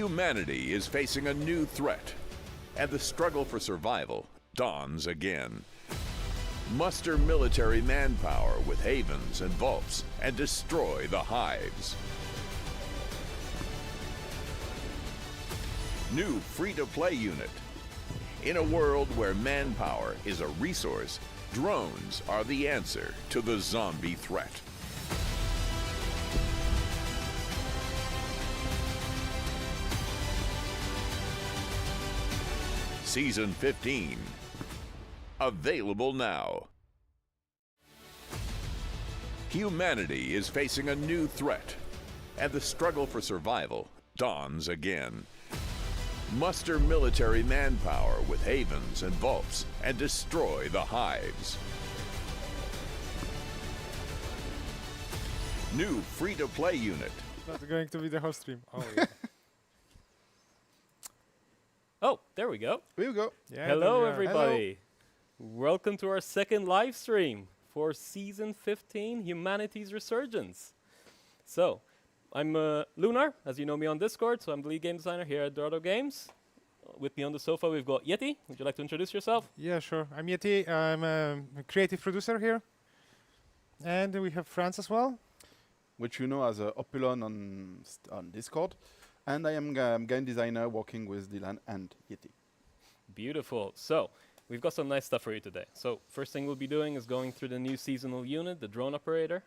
Humanity is facing a new threat, and the struggle for survival dawns again. Muster military manpower with havens and vaults and destroy the hives. New free-to-play unit. In a world where manpower is a resource, drones are the answer to the zombie threat. Season 15. Available now. Humanity is facing a new threat, and the struggle for survival dawns again. Muster military manpower with havens and vaults and destroy the hives. New free-to-play unit. That's going to be the whole stream. Oh, yeah. Oh, there we go. Here we go. Yeah, Hello, there we are. everybody. Welcome to our second live stream for Season 15, Humanity's Resurgence. So, I'm Lunar, as you know me on Discord, so I'm the lead game designer here at Dorado Games. With me on the sofa, we've got Yeti. Would you like to introduce yourself? Yeah, sure. I'm Yeti. I'm a creative producer here. And we have Franz as well. Which you know as Opulon on Discord. And I am game designer working with Dylan and Yeti. Beautiful. So, we've got some nice stuff for you today. So, first thing we'll be doing is going through the new seasonal unit, the drone operator.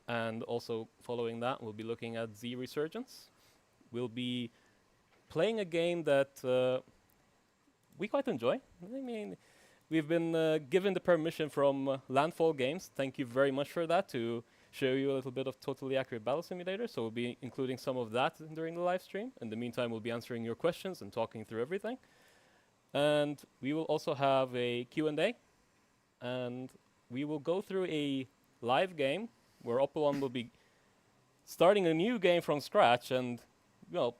And also, following that, we'll be looking at Z Resurgence. We'll be playing a game that we quite enjoy. I mean, we've been given the permission from Landfall Games. Thank you very much for that, to show you a little bit of Totally Accurate Battle Simulator. So we'll be including some of that during the live stream. In the meantime, we'll be answering your questions and talking through everything. And we will also have a Q&A. And we will go through a live game where Opulon will be starting a new game from scratch and,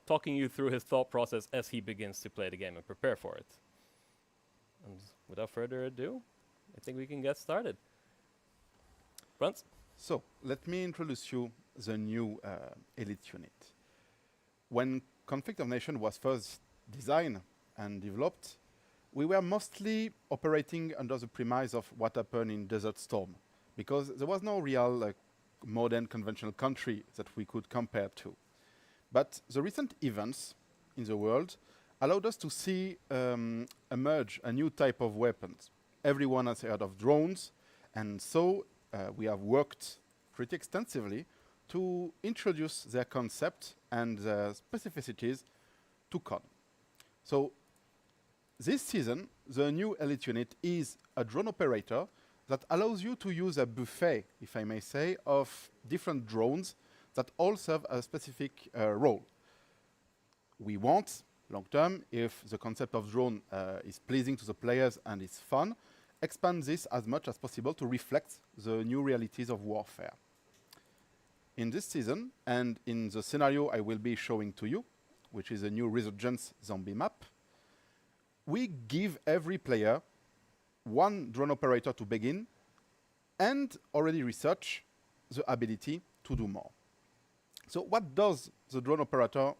talking you through his thought process as he begins to play the game and prepare for it. And without further ado, I think we can get started. Franz? So, let me introduce you the new elite unit. When Conflict of Nations was first designed and developed, we were mostly operating under the premise of what happened in Desert Storm, because there was no real modern conventional country that we could compare to. But the recent events in the world allowed us to see emerge a new type of weapons. Everyone has heard of drones, and so we have worked pretty extensively to introduce their concept and their specificities to COD. So this season, the new elite unit is a drone operator that allows you to use a buffet, if I may say, of different drones that all serve a specific role. We want, long term, if the concept of drone is pleasing to the players and is fun, expand this as much as possible to reflect the new realities of warfare. In this season, and in the scenario I will be showing to you, which is a new Resurgence zombie map, we give every player one drone operator to begin and already research the ability to do more. So what does the drone operator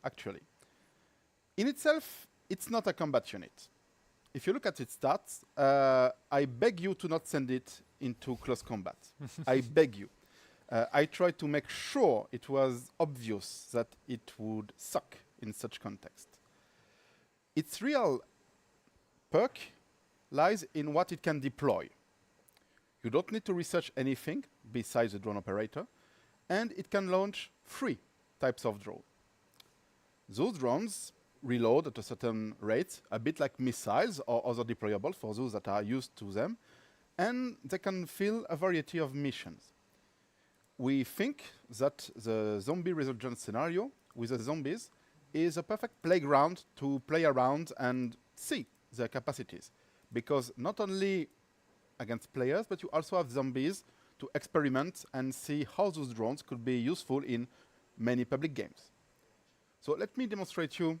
actually? In itself, it's not a combat unit. If you look at its stats, I beg you to not send it into close combat. I beg you. I tried to make sure it was obvious that it would suck in such context. Its real perk lies in what it can deploy. You don't need to research anything besides the drone operator, and it can launch 3 types of drone. Those drones reload at a certain rate, a bit like missiles or other deployables for those that are used to them, and they can fill a variety of missions. We think that the zombie resurgence scenario with the zombies is a perfect playground to play around and see their capacities, because not only against players, but you also have zombies to experiment and see how those drones could be useful in many public games. So let me demonstrate you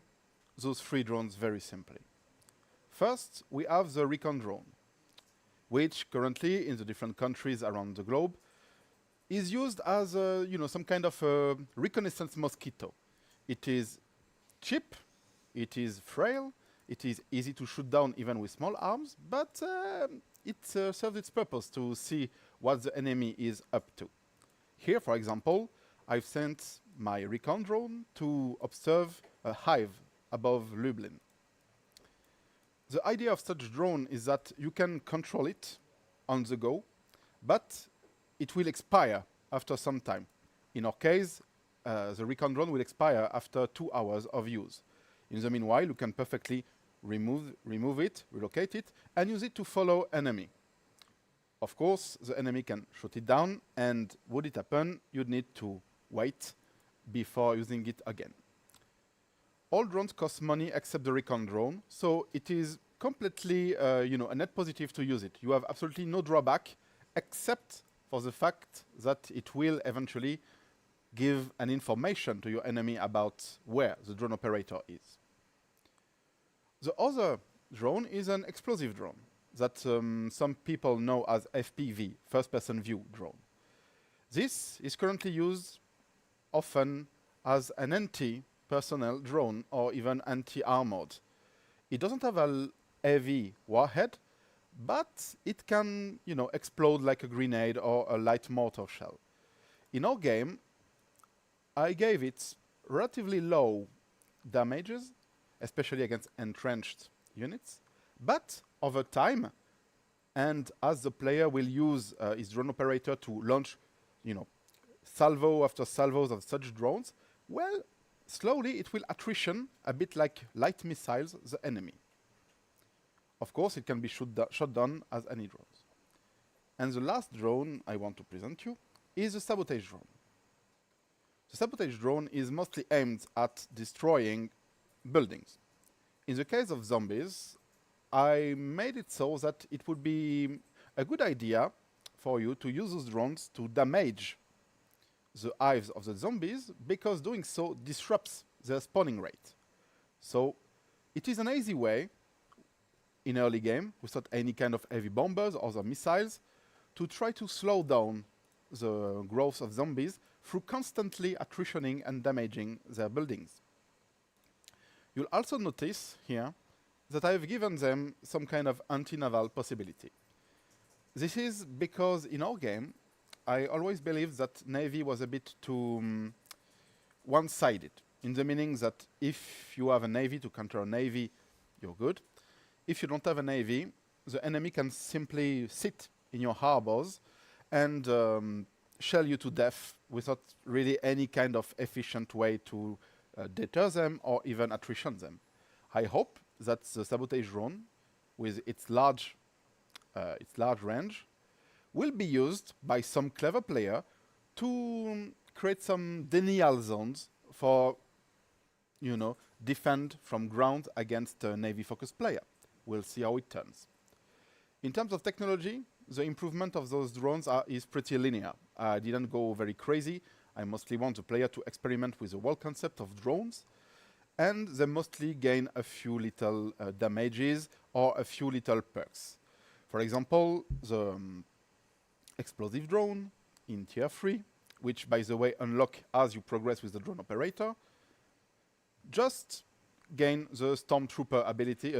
those 3 drones very simply. First, we have the Recon drone, which currently in the different countries around the globe is used as some kind of a reconnaissance mosquito. It is cheap, it is frail, it is easy to shoot down even with small arms, but it serves its purpose to see what the enemy is up to. Here, for example, I've sent my recon drone to observe a hive above Lublin. The idea of such drone is that you can control it on the go, but it will expire after some time. In our case, the recon drone will expire after 2 hours of use. In the meanwhile, you can perfectly remove it, relocate it, and use it to follow enemy. Of course, the enemy can shoot it down, and would it happen, you'd need to wait before using it again. All drones cost money except the recon drone, so it is completely a net positive to use it. You have absolutely no drawback except for the fact that it will eventually give an information to your enemy about where the drone operator is. The other drone is an explosive drone that some people know as FPV, first-person view drone. This is currently used often as an anti-personnel drone or even anti-armored. It doesn't have a heavy warhead, but it can, explode like a grenade or a light mortar shell. In our game, I gave it relatively low damages, especially against entrenched units, but over time, and as the player will use his drone operator to launch, salvo after salvos of such drones, well, slowly it will attrition a bit like light missiles the enemy. Of course, it can be shot down as any drones. And the last drone I want to present you is the Sabotage Drone. The Sabotage Drone is mostly aimed at destroying buildings. In the case of zombies, I made it so that it would be a good idea for you to use those drones to damage the hives of the zombies, because doing so disrupts their spawning rate. So it is an easy way in early game, without any kind of heavy bombers or the missiles, to try to slow down the growth of zombies through constantly attritioning and damaging their buildings. You'll also notice here that I have given them some kind of anti-naval possibility. This is because in our game, I always believed that Navy was a bit too one-sided, in the meaning that if you have a Navy to counter a Navy, you're good. If you don't have a Navy, the enemy can simply sit in your harbors and shell you to death without really any kind of efficient way to deter them or even attrition them. I hope that the Sabotage Drone, with its large range, will be used by some clever player to create some denial zones for, defend from ground against a Navy-focused player. We'll see how it turns. In terms of technology, the improvement of those drones is pretty linear. I didn't go very crazy. I mostly want the player to experiment with the whole concept of drones, and they mostly gain a few little damages or a few little perks. For example, the explosive drone in tier 3, which by the way unlock as you progress with the drone operator, just gain the stormtrooper ability,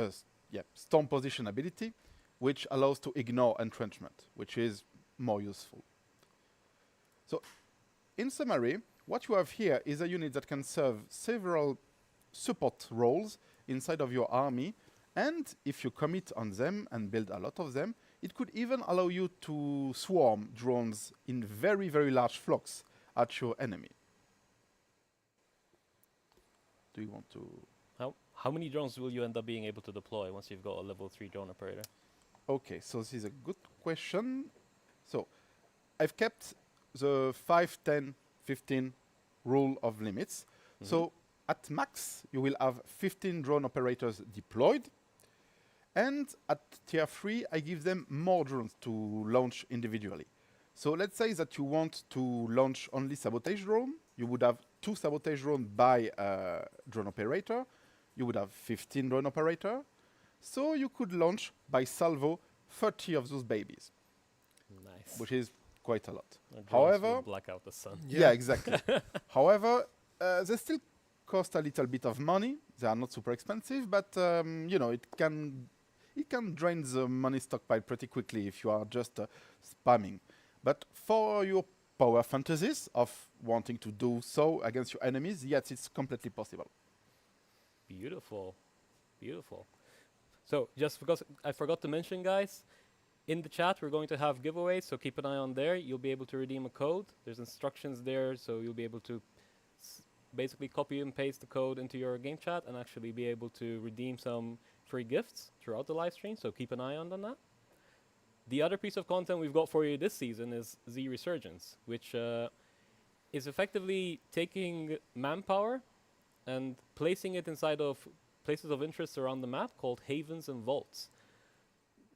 storm position ability, which allows to ignore entrenchment, which is more useful. So, in summary, what you have here is a unit that can serve several support roles inside of your army, and if you commit on them and build a lot of them, it could even allow you to swarm drones in very, very large flocks at your enemy. Do you want to... How many drones will you end up being able to deploy once you've got a level 3 drone operator? Okay, so this is a good question. So, I've kept the 5, 10, 15 rule of limits. Mm-hmm. So, at max, you will have 15 drone operators deployed. And at tier 3, I give them more drones to launch individually. So let's say that you want to launch only Sabotage Drone. You would have 2 Sabotage Drone by drone operator. You would have 15 drone operator. So you could launch by salvo 30 of those babies. Nice. Which is quite a lot. However, However, black out the sun. yeah exactly. However, they still cost a little bit of money. They are not super expensive, but you know, it can drain the money stockpile pretty quickly if you are just spamming. But for your power fantasies of wanting to do so against your enemies, yes, it's completely possible. Beautiful. Beautiful. So just because I forgot to mention, guys, in the chat we're going to have giveaways, so keep an eye on there. You'll be able to redeem a code. There's instructions there, so you'll be able to basically copy and paste the code into your game chat and actually be able to redeem some free gifts throughout the live stream, so keep an eye on that. The other piece of content we've got for you this season is Z Resurgence, which is effectively taking manpower and placing it inside of places of interest around the map called havens and vaults.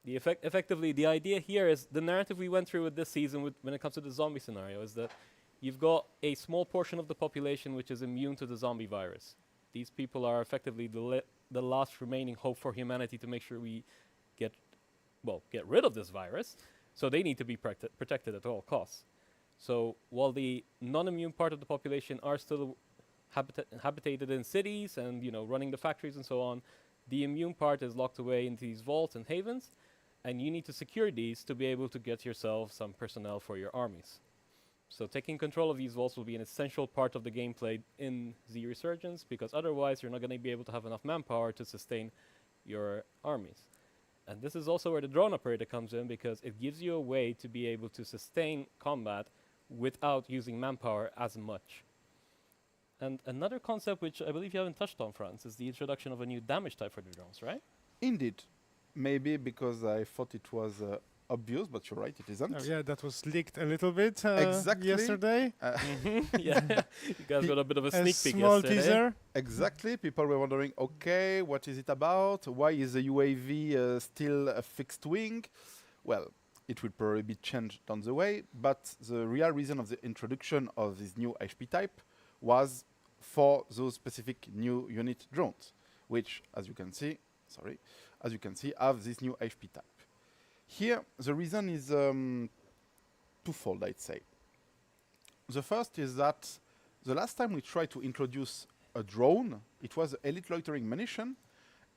Effectively, the idea here is the narrative we went through with this season when it comes to the zombie scenario is that you've got a small portion of the population which is immune to the zombie virus. These people are effectively the last remaining hope for humanity to make sure we get rid of this virus. So they need to be protected at all costs. So while the non-immune part of the population are still habitated in cities and running the factories and so on, the immune part is locked away in these vaults and havens, and you need to secure these to be able to get yourself some personnel for your armies. So taking control of these vaults will be an essential part of the gameplay in Z Resurgence, because otherwise you're not going to be able to have enough manpower to sustain your armies. And this is also where the drone operator comes in, because it gives you a way to be able to sustain combat without using manpower as much. And another concept which I believe you haven't touched on, Franz, is the introduction of a new damage type for the drones, right? Indeed. Maybe because I thought it was obvious, but you're right, it isn't. Oh, yeah, that was leaked a little bit Exactly. yesterday. Yeah, you guys got a bit of a sneak peek small yesterday. teaser. Exactly. People were wondering, okay, what is it about? Why is the UAV still a fixed wing? Well, it will probably be changed down the way, but the real reason of the introduction of this new HP type was for those specific new unit drones, which, as you can see, have this new HP type. Here, the reason is twofold, I'd say. The first is that the last time we tried to introduce a drone, it was elite loitering munition,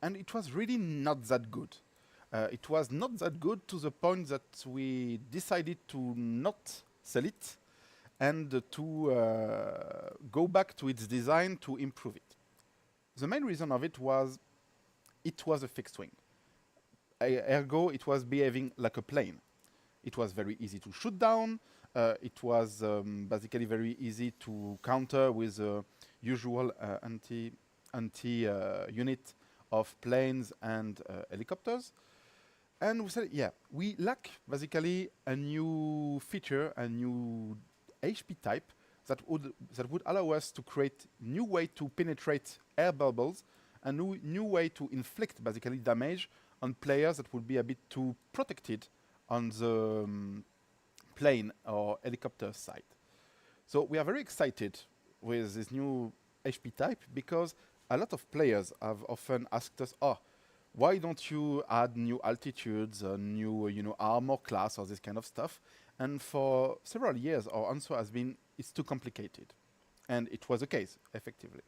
and it was really not that good. It was not that good to the point that we decided to not sell it and to go back to its design to improve it. The main reason of it was a fixed wing. Ergo, it was behaving like a plane. It was very easy to shoot down. It was basically very easy to counter with the usual anti-unit of planes and helicopters. And we said, yeah, we lack basically a new feature, a new HP type that would allow us to create new way to penetrate air bubbles, a new way to inflict basically damage on players that would be a bit too protected on the plane or helicopter side. So we are very excited with this new HP type, because a lot of players have often asked us, why don't you add new altitudes, new armor class, or this kind of stuff? And for several years, our answer has been, it's too complicated. And it was the case, effectively.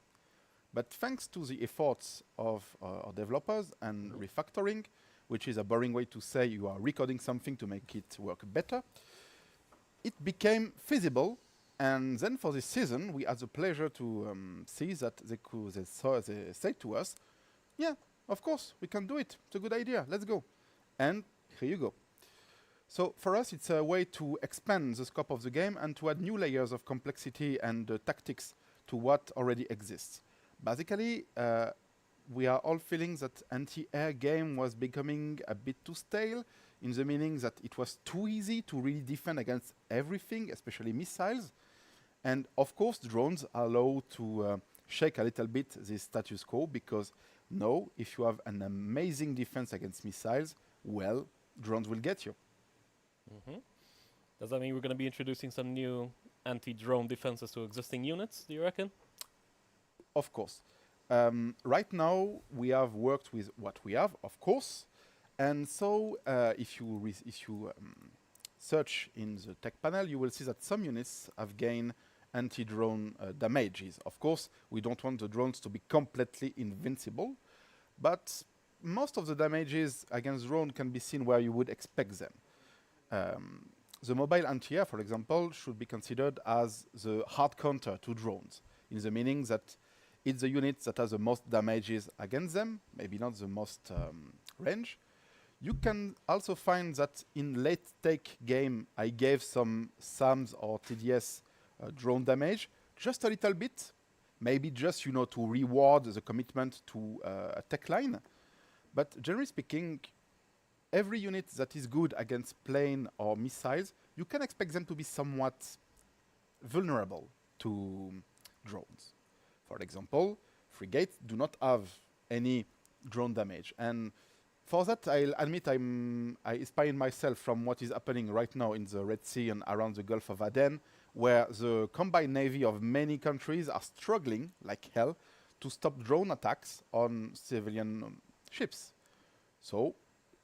But thanks to the efforts of our developers and refactoring, which is a boring way to say you are recoding something to make it work better, it became feasible. And then for this season, we had the pleasure to see that they said to us, yeah, of course, we can do it. It's a good idea. Let's go. And here you go. So for us, it's a way to expand the scope of the game and to add new layers of complexity and tactics to what already exists. Basically, we are all feeling that anti-air game was becoming a bit too stale, in the meaning that it was too easy to really defend against everything, especially missiles. And of course, drones allow to shake a little bit this status quo, because no, if you have an amazing defense against missiles, well, drones will get you. Mm-hmm. Does that mean we're going to be introducing some new anti-drone defenses to existing units, do you reckon? Of course. Right now, we have worked with what we have, of course. And so, if you search in the tech panel, you will see that some units have gained anti-drone damages. Of course, we don't want the drones to be completely invincible, but most of the damages against drone can be seen where you would expect them. The mobile anti-air, for example, should be considered as the hard counter to drones, in the meaning that it's the unit that has the most damages against them, maybe not the most range. You can also find that in late take game, I gave some SAMs or TDS drone damage, just a little bit, maybe just to reward the commitment to a tech line. But generally speaking, every unit that is good against plane or missiles, you can expect them to be somewhat vulnerable to drones. For example, frigates do not have any drone damage. And for that, I'll admit I inspire myself from what is happening right now in the Red Sea and around the Gulf of Aden, where the combined navy of many countries are struggling like hell to stop drone attacks on civilian ships. So,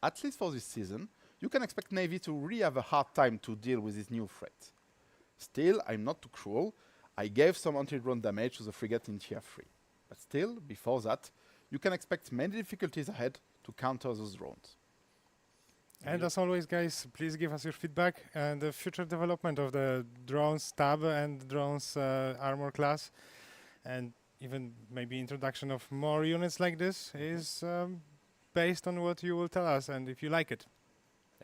at least for this season, you can expect Navy to really have a hard time to deal with this new threat. Still, I'm not too cruel. I gave some anti-drone damage to the frigate in Tier 3. But still, before that, you can expect many difficulties ahead to counter those drones. And as always, guys, please give us your feedback and the future development of the drones tab and drones armor class, and even maybe introduction of more units like this is based on what you will tell us and if you like it.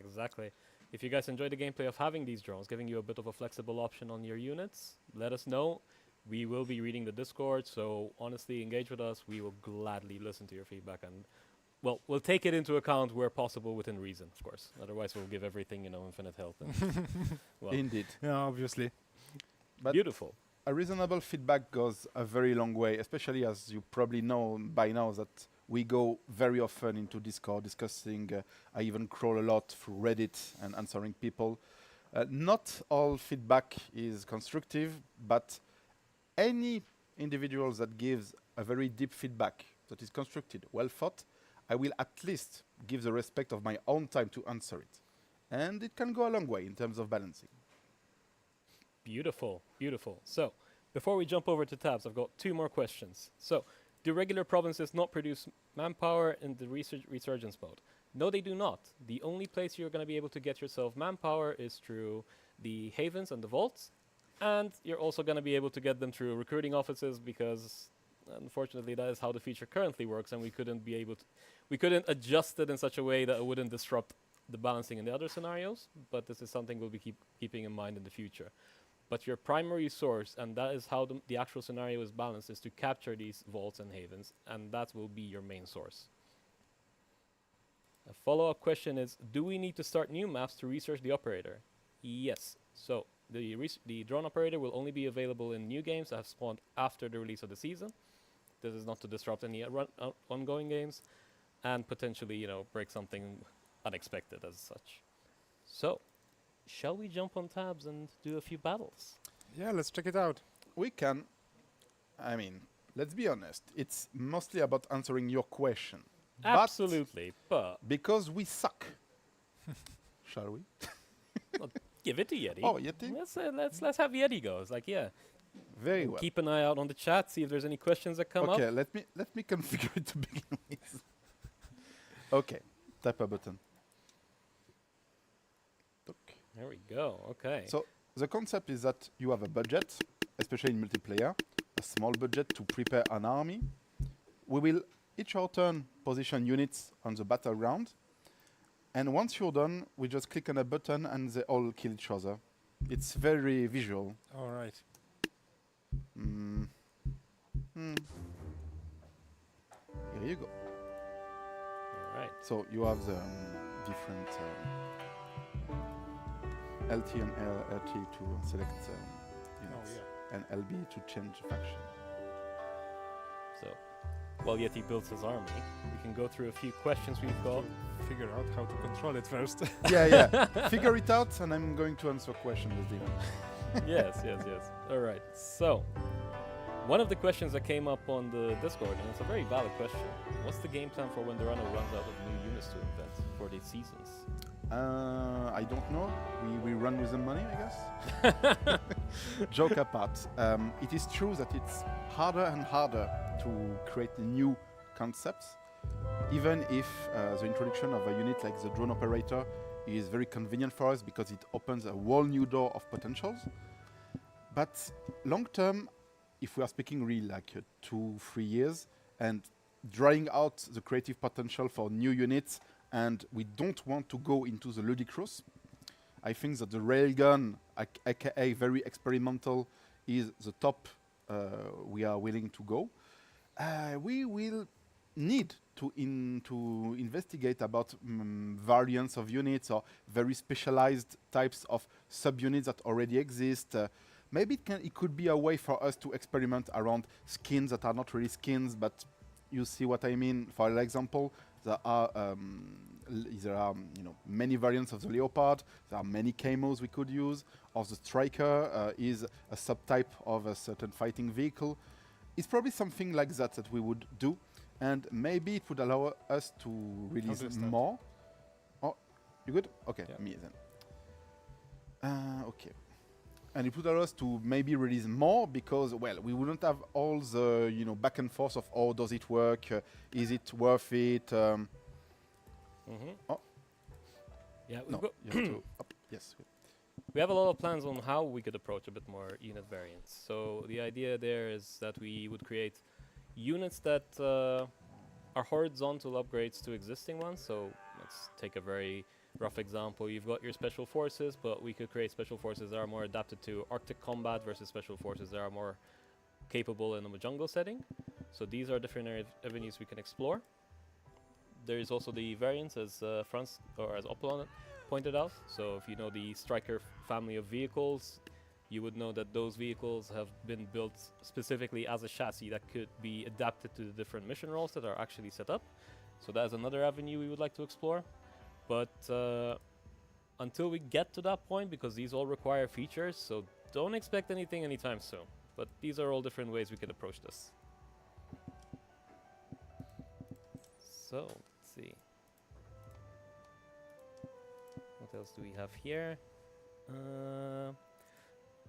Exactly. If you guys enjoy the gameplay of having these drones, giving you a bit of a flexible option on your units, let us know. We will be reading the Discord, so honestly, engage with us. We will gladly listen to your feedback, and well, we'll take it into account where possible within reason, of course. Otherwise, we'll give everything, infinite health. And well, Indeed. Yeah, obviously. But beautiful. a reasonable feedback goes a very long way, especially as you probably know by now that we go very often into Discord discussing. I even crawl a lot through Reddit and answering people. Not all feedback is constructive, but any individual that gives a very deep feedback that is constructed, well thought, I will at least give the respect of my own time to answer it. And it can go a long way in terms of balancing. Beautiful, beautiful. So, before we jump over to tabs, I've got 2 more questions. So, do regular provinces not produce manpower in the Resurgence mode? No, they do not. The only place you're going to be able to get yourself manpower is through the havens and the vaults. And you're also going to be able to get them through recruiting offices, because unfortunately that is how the feature currently works, and we couldn't adjust it in such a way that it wouldn't disrupt the balancing in the other scenarios, but this is something we'll be keeping in mind in the future. But your primary source, and that is how the actual scenario is balanced, is to capture these vaults and havens, and that will be your main source. A follow-up question is, do we need to start new maps to research the operator? Yes. So the drone operator will only be available in new games that have spawned after the release of the season. This is not to disrupt any ongoing games, and potentially, break something unexpected as such. So, shall we jump on tabs and do a few battles? Yeah, let's check it out. We can. I mean, let's be honest. It's mostly about answering your question. Absolutely, but because we suck. Shall we? well, give it to Yeti. Oh, Yeti? Let's have Yeti go. It's like, yeah. Very well. Keep an eye out on the chat, see if there's any questions that come up. Okay, let me configure it to begin with. Okay, tap a button. There we go. Okay. So the concept is that you have a budget, especially in multiplayer, a small budget to prepare an army. We will each our turn position units on the battleground, and once you're done, we just click on a button and they all kill each other. It's very visual. All right. Here you go. All right. So you have the different LT and LT to select units, and LB to change faction. So, while Yeti builds his army, we can go through a few questions we've got. Figure out how to control it first. Yeah. Figure it out, and I'm going to answer questions with Demon. yes. All right. So, one of the questions that came up on the Discord, and it's a very valid question. What's the game plan for when the runner runs out of new units to invent for these seasons? I don't know. We run with the money, I guess. Joke apart, it is true that it's harder and harder to create new concepts, even if the introduction of a unit like the drone operator is very convenient for us because it opens a whole new door of potentials. But long term, if we are speaking really like 2-3 years and drawing out the creative potential for new units, and we don't want to go into the ludicrous, I think that the railgun, aka very experimental, is the top we are willing to go. We will need to investigate about variants of units or very specialized types of subunits that already exist. Maybe it could be a way for us to experiment around skins that are not really skins, but you see what I mean. For example, there are many variants of the Leopard. There are many camos we could use. Or the Striker is a subtype of a certain fighting vehicle. It's probably something like that we would do, and maybe it would allow us to release more. Oh, you good? Okay, yeah. Me then. Okay. And it would allow us to maybe release more because, well, we wouldn't have all the back and forth of how does it work, is it worth it? Oh, yeah. no, you have to up. Yes. We have a lot of plans on how we could approach a bit more unit variants. So the idea there is that we would create units that are horizontal upgrades to existing ones. So let's take a very rough example. You've got your special forces, but we could create special forces that are more adapted to Arctic combat versus special forces that are more capable in a jungle setting. So these are different avenues we can explore. There is also the variants, as Franz or as Opelon pointed out. So if you know the Striker family of vehicles, you would know that those vehicles have been built specifically as a chassis that could be adapted to the different mission roles that are actually set up. So that is another avenue we would like to explore. But until we get to that point, because these all require features, so don't expect anything anytime soon. But these are all different ways we could approach this. So, let's see. What else do we have here?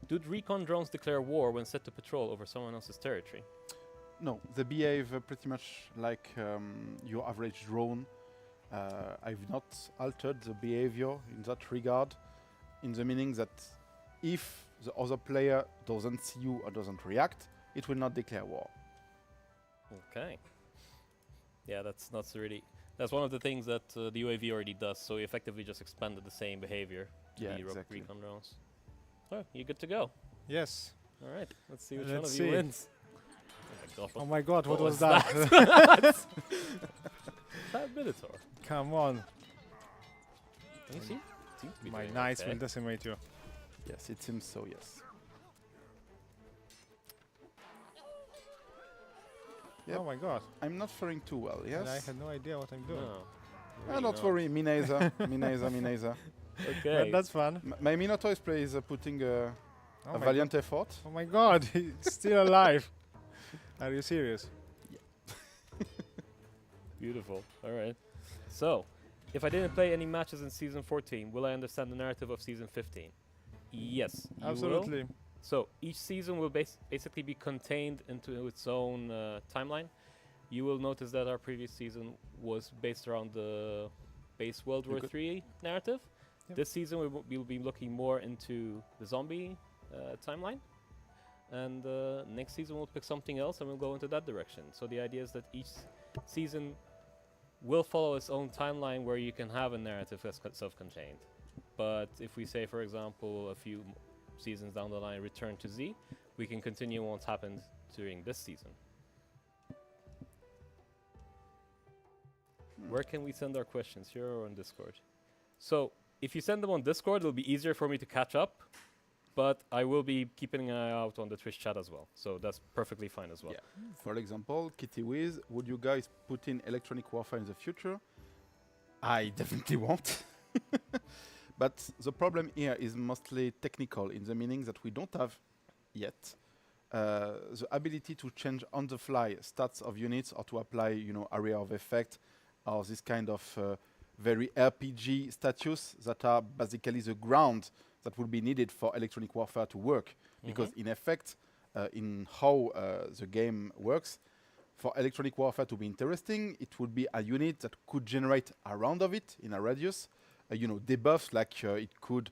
Do recon drones declare war when set to patrol over someone else's territory? No, they behave pretty much like your average drone. I've not altered the behavior in that regard, in the meaning that if the other player doesn't see you or doesn't react, it will not declare war. Okay. Yeah, that's that's one of the things that the UAV already does. So we effectively just expanded the same behavior to the exactly. recon drones. Oh, you're good to go. Yes. All right, let's see which Let's one of see. you wins. Oh my god, what was that? That Minotaur. Come on. You see? Seems to be My doing knights okay. will decimate you. Yes, it seems so, yes. Yep. Oh my god. I'm not faring too well, yes? And I had no idea what I'm doing. No. Don't not. worry, me neither. me neither. Okay. But that's fun. My Minotaur is putting a Oh my valiant effort. Oh my god, he's still alive. Are you serious? Beautiful. All right. So, if I didn't play any matches in Season 14, will I understand the narrative of Season 15? Yes. You Absolutely. will. So, each season will basically be contained into its own timeline. You will notice that our previous season was based around the base World War III narrative. Yep. This season we'll be looking more into the zombie timeline. And next season we'll pick something else and we'll go into that direction. So the idea is that each season will follow its own timeline where you can have a narrative that's self-contained. But if we say, for example, a few seasons down the line, Return to Z, we can continue what's happened during this season. Where can we send our questions? Here or on Discord? So if you send them on Discord, it'll be easier for me to catch up. But I will be keeping an eye out on the Twitch chat as well. So that's perfectly fine as well. Yeah. For example, Kitty Wiz, would you guys put in electronic warfare in the future? I definitely won't. But the problem here is mostly technical, in the meaning that we don't have yet the ability to change on the fly stats of units or to apply, area of effect or this kind of very RPG status that are basically the ground that will be needed for electronic warfare to work. because in effect, in how the game works, for electronic warfare to be interesting, it would be a unit that could generate a round of it in a radius. Debuffs like it could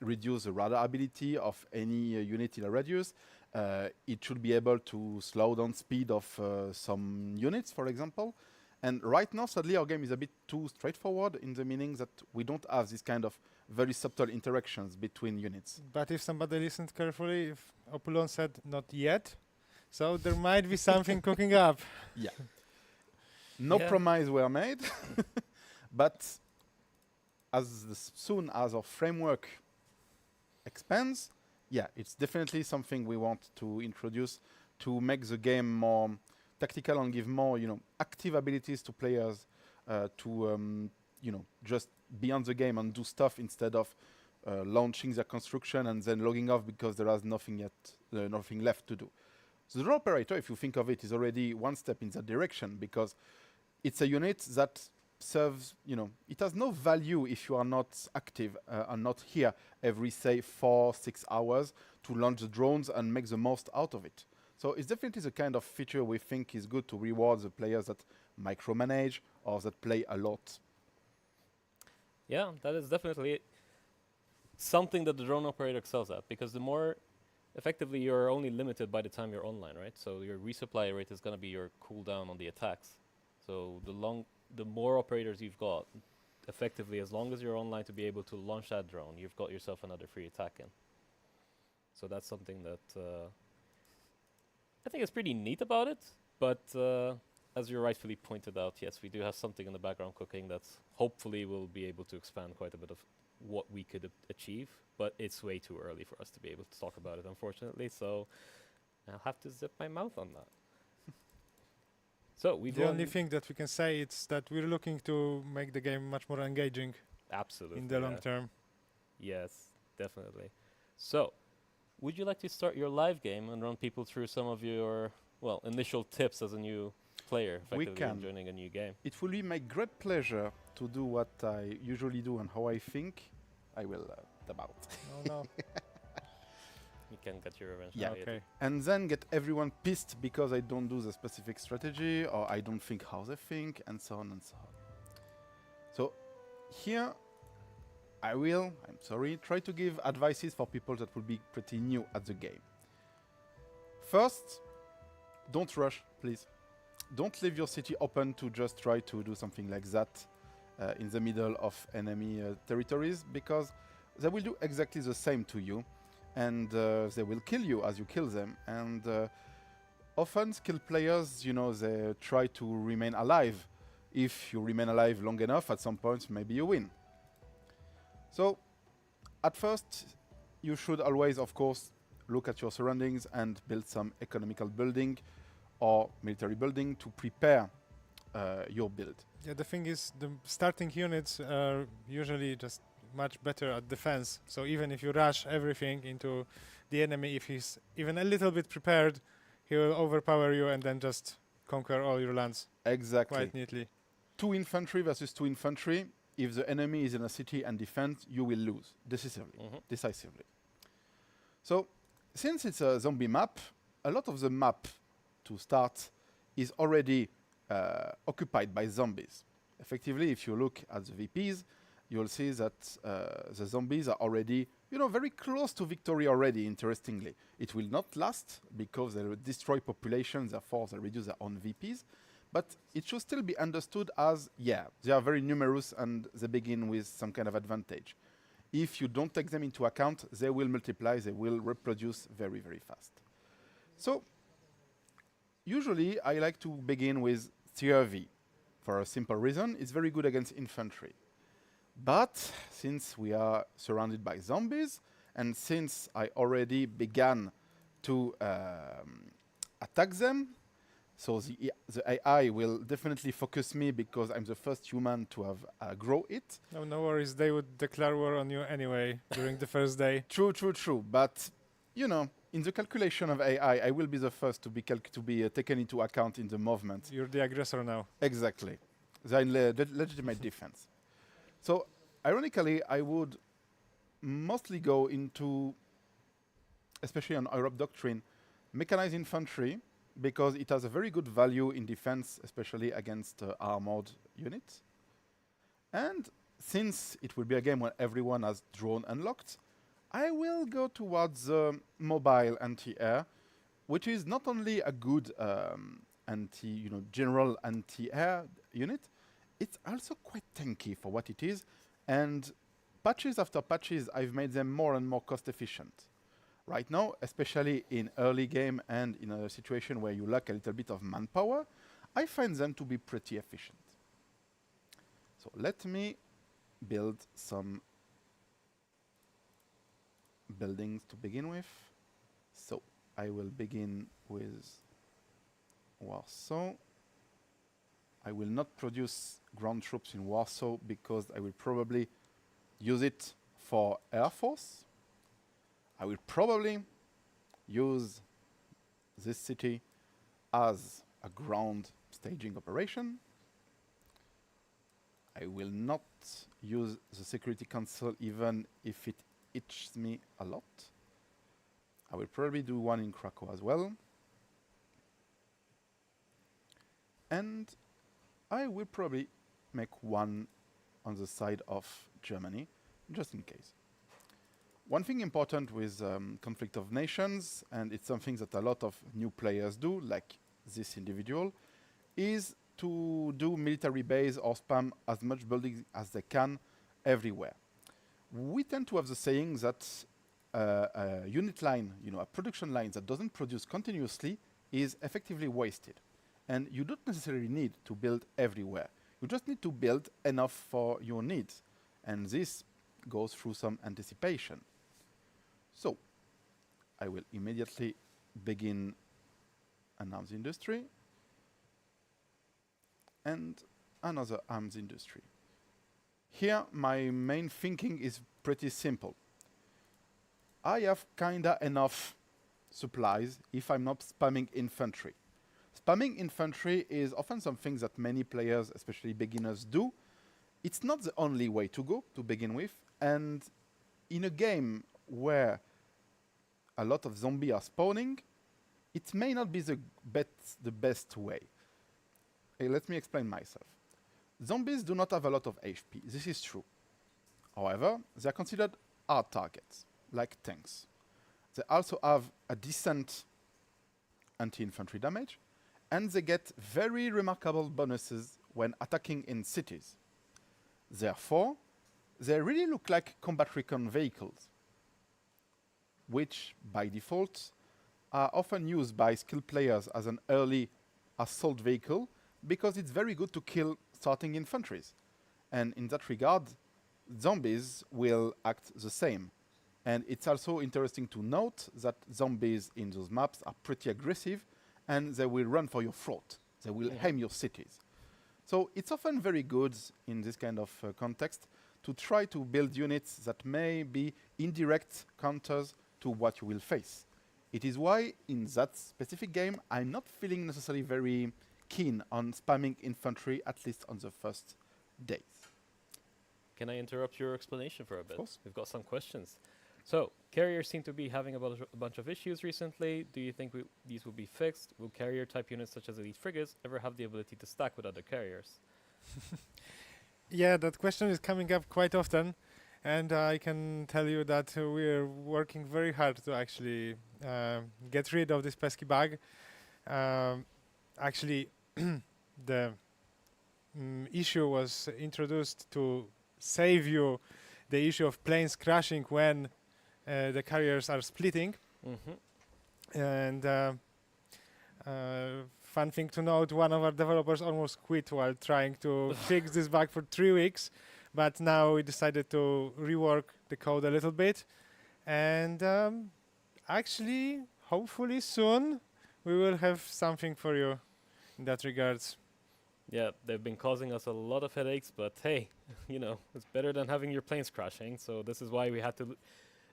reduce the radar ability of any unit in a radius. It should be able to slow down speed of some units, for example. And right now, sadly, our game is a bit too straightforward in the meaning that we don't have this kind of very subtle interactions between units. But if somebody listened carefully, if Opulon said not yet, so there might be something cooking up. Yeah. No promise were made, but as soon as our framework expands, yeah, it's definitely something we want to introduce to make the game more tactical and give more, active abilities to players to, just be on the game and do stuff instead of launching their construction and then logging off because there is nothing left to do. So the drone operator, if you think of it, is already one step in that direction because it's a unit that serves, it has no value if you are not active and not here every, say, 4-6 hours to launch the drones and make the most out of it. So it's definitely the kind of feature we think is good to reward the players that micromanage or that play a lot. Yeah, that is definitely something that the drone operator excels at, because the more effectively you're only limited by the time you're online, right? So your resupply rate is going to be your cooldown on the attacks. So the more operators you've got, effectively, as long as you're online to be able to launch that drone, you've got yourself another free attack in. So that's something that I think is pretty neat about it. But as you rightfully pointed out, yes, we do have something in the background cooking that's hopefully will be able to expand quite a bit of what we could achieve. But it's way too early for us to be able to talk about it, unfortunately. So I'll have to zip my mouth on that. So the only thing that we can say is that we're looking to make the game much more engaging. Absolutely. In the long term. Yes, definitely. So, would you like to start your live game and run people through some of your, initial tips as a new player, effectively joining a new game? It will be my great pleasure to do what I usually do and how I think. I will tab out. No. You can get your revenge. Yeah, okay. And then get everyone pissed because I don't do the specific strategy or I don't think how they think and so on and so on. So here I will, try to give advices for people that will be pretty new at the game. First, don't rush, please. Don't leave your city open to just try to do something like that in the middle of enemy territories, because they will do exactly the same to you. And they will kill you as you kill them. And often skilled players, they try to remain alive. If you remain alive long enough, at some point, maybe you win. So, at first, you should always, of course, look at your surroundings and build some economical building or military building to prepare your build. Yeah, the thing is, the starting units are usually just much better at defense. So even if you rush everything into the enemy, if he's even a little bit prepared, he will overpower you and then just conquer all your lands. Exactly. Quite neatly. 2 infantry versus 2 infantry. If the enemy is in a city and defends, you will lose decisively. So, since it's a zombie map, a lot of the map to start is already occupied by zombies. Effectively, if you look at the VPs, you'll see that the zombies are already, very close to victory already, interestingly. It will not last because they will destroy populations, therefore they reduce their own VPs. But it should still be understood as, they are very numerous and they begin with some kind of advantage. If you don't take them into account, they will multiply, they will reproduce very, very fast. So, usually I like to begin with CRV for a simple reason. It's very good against infantry. But since we are surrounded by zombies, and since I already began to attack them, so the AI will definitely focus me because I'm the first human to have grow it. No worries, they would declare war on you anyway during the first day. True. But, in the calculation of AI, I will be the first to be taken into account in the movement. You're the aggressor now. Exactly. The legitimate defense. So, ironically, I would mostly go into especially on Europe Doctrine, mechanized infantry, because it has a very good value in defense, especially against armored units. And since it will be a game where everyone has drone unlocked, I will go towards mobile anti-air, which is not only a good general anti-air unit, it's also quite tanky for what it is. And patches after patches, I've made them more and more cost efficient. Right now, especially in early game and in a situation where you lack a little bit of manpower, I find them to be pretty efficient. So let me build some buildings to begin with. So I will begin with Warsaw. I will not produce ground troops in Warsaw because I will probably use it for Air Force. I will probably use this city as a ground staging operation. I will not use the Security Council even if it itches me a lot. I will probably do one in Krakow as well. And I will probably make one on the side of Germany, just in case. One thing important with Conflict of Nations, and it's something that a lot of new players do, like this individual, is to do military base or spam as much building as they can everywhere. We tend to have the saying that a unit line, a production line that doesn't produce continuously is effectively wasted. And you don't necessarily need to build everywhere. You just need to build enough for your needs. And this goes through some anticipation. So, I will immediately begin an arms industry and another arms industry. Here, my main thinking is pretty simple. I have kinda enough supplies if I'm not spamming infantry. Spamming infantry is often something that many players, especially beginners, do. It's not the only way to go to begin with, and in a game where a lot of zombies are spawning, it may not be the best way. Hey, let me explain myself. Zombies do not have a lot of HP, this is true. However, they are considered hard targets, like tanks. They also have a decent anti-infantry damage, and they get very remarkable bonuses when attacking in cities. Therefore, they really look like combat recon vehicles, which by default are often used by skilled players as an early assault vehicle because it's very good to kill starting infantries. And in that regard, zombies will act the same. And it's also interesting to note that zombies in those maps are pretty aggressive and they will run for your throat. They will aim your cities. So it's often very good in this kind of context to try to build units that may be indirect counters to what you will face. It is why in that specific game I'm not feeling necessarily very keen on spamming infantry, at least on the first days. Can I interrupt your explanation for a bit? Of course. We've got some questions. So, carriers seem to be having a bunch of issues recently. Do you think these will be fixed? Will carrier-type units such as elite frigates ever have the ability to stack with other carriers? Yeah, that question is coming up quite often, and I can tell you that we're working very hard to actually get rid of this pesky bug. Actually, the issue was introduced to save you the issue of planes crashing when the carriers are splitting. And fun thing to note, one of our developers almost quit while trying to fix this bug for 3 weeks, but now we decided to rework the code a little bit, and actually, hopefully soon, we will have something for you in that regards. Yeah, they've been causing us a lot of headaches, but hey, it's better than having your planes crashing, so this is why we had to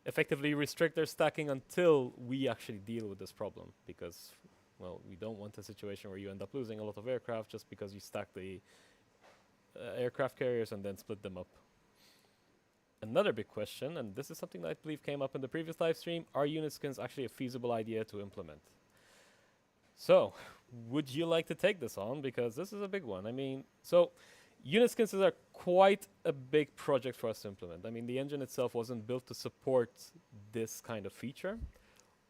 effectively restrict their stacking until we actually deal with this problem, because, well, we don't want a situation where you end up losing a lot of aircraft just because you stack the aircraft carriers and then split them up. another big question, and this is something that I believe came up in the previous live stream, are unit skins actually a feasible idea to implement? So, would you like to take this on? Because this is a big one. I mean, so unit skins are quite a big project for us to implement. I mean, the engine itself wasn't built to support this kind of feature.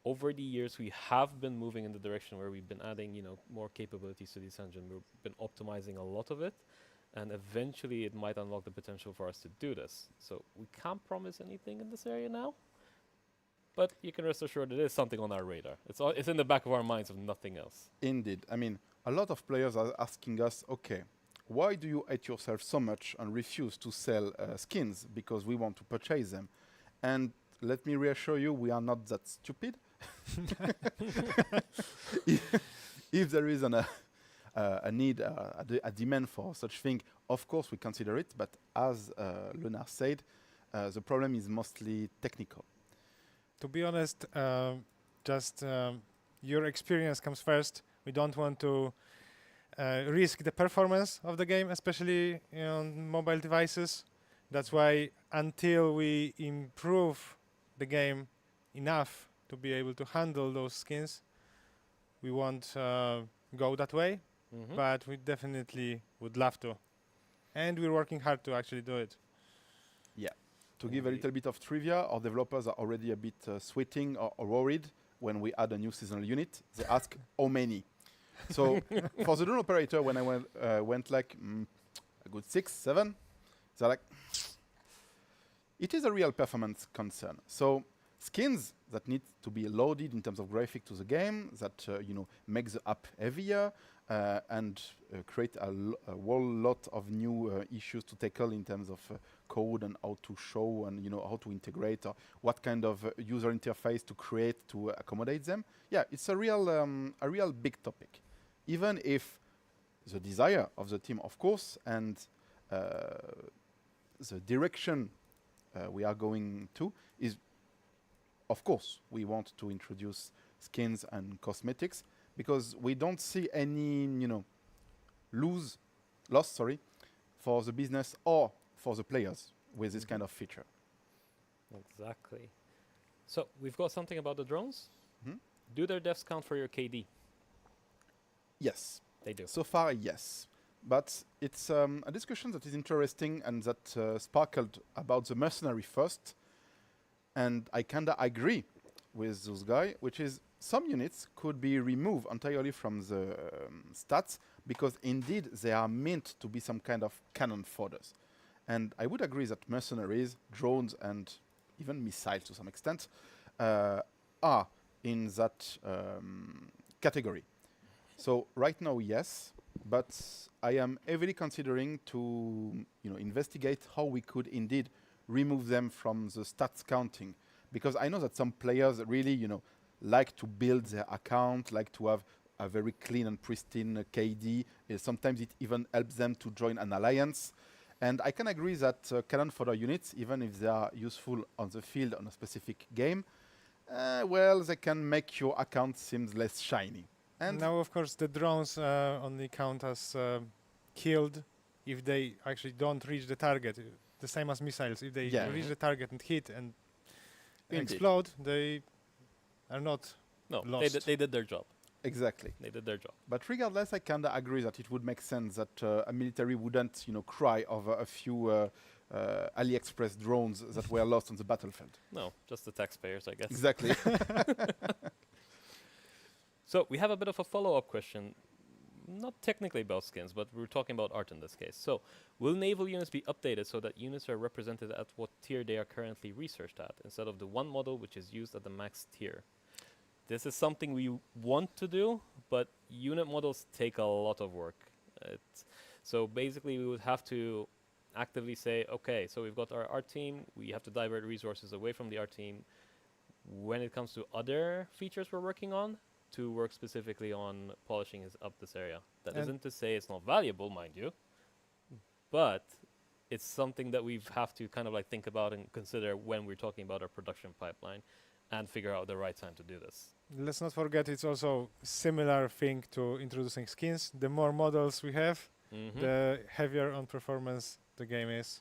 Over the years, we have been moving in the direction where we've been adding, more capabilities to this engine. We've been optimizing a lot of it, and eventually it might unlock the potential for us to do this. So we can't promise anything in this area now, but you can rest assured it is something on our radar. It's in the back of our minds, if nothing else. Indeed. I mean, a lot of players are asking us, okay, why do you hate yourself so much and refuse to sell skins because we want to purchase them? And let me reassure you, we are not that stupid. If there is a need, a demand for such thing, of course we consider it. But as Leonard said, the problem is mostly technical. To be honest, your experience comes first. We don't want to risk the performance of the game, especially on mobile devices. That's why until we improve the game enough to be able to handle those skins, we won't go that way. But we definitely would love to. And we're working hard to actually do it. Yeah. To give a little bit of trivia, our developers are already a bit sweating or worried when we add a new seasonal unit. They ask how many. So for the drone operator, when I went like a good 6, 7, they're like, it is a real performance concern. So skins that need to be loaded in terms of graphic to the game, that make the app heavier and create a whole lot of new issues to tackle in terms of code and how to show and how to integrate or what kind of user interface to create to accommodate them. Yeah, it's a real big topic. Even if the desire of the team, of course, and the direction we are going to is, of course, we want to introduce skins and cosmetics because we don't see any, loss, for the business or for the players with this kind of feature. Exactly. So we've got something about the drones. Do their deaths count for your KD? Yes. They do. So far, yes. But it's a discussion that is interesting and that sparkled about the mercenary first. And I kind of agree with those guys, which is some units could be removed entirely from the stats because indeed they are meant to be some kind of cannon fodders. And I would agree that mercenaries, drones, and even missiles to some extent are in that category. So right now, yes, but I am heavily considering to investigate how we could indeed remove them from the stats counting, because I know that some players really like to build their account, like to have a very clean and pristine KD. Sometimes it even helps them to join an alliance. And I can agree that cannon fodder units, even if they are useful on the field on a specific game, well, they can make your account seem less shiny. And now, of course, the drones only count as killed if they actually don't reach the target. The same as missiles. If they reach the target and hit and explode, they are not lost. They did their job. Exactly. They did their job. But regardless, I kind of agree that it would make sense that a military wouldn't, cry over a few AliExpress drones that were lost on the battlefield. No, just the taxpayers, I guess. Exactly. So we have a bit of a follow-up question, not technically about skins, but we're talking about art in this case. So, will naval units be updated so that units are represented at what tier they are currently researched at, instead of the one model which is used at the max tier? This is something we want to do, but unit models take a lot of work. So basically we would have to actively say, okay, so we've got our art team, we have to divert resources away from the art team when it comes to other features we're working on, to work specifically on polishing up this area. That isn't to say it's not valuable, mind you, but it's something that we have to kind of like think about and consider when we're talking about our production pipeline and figure out the right time to do this. Let's not forget it's also similar thing to introducing skins. The more models we have, the heavier on performance the game is.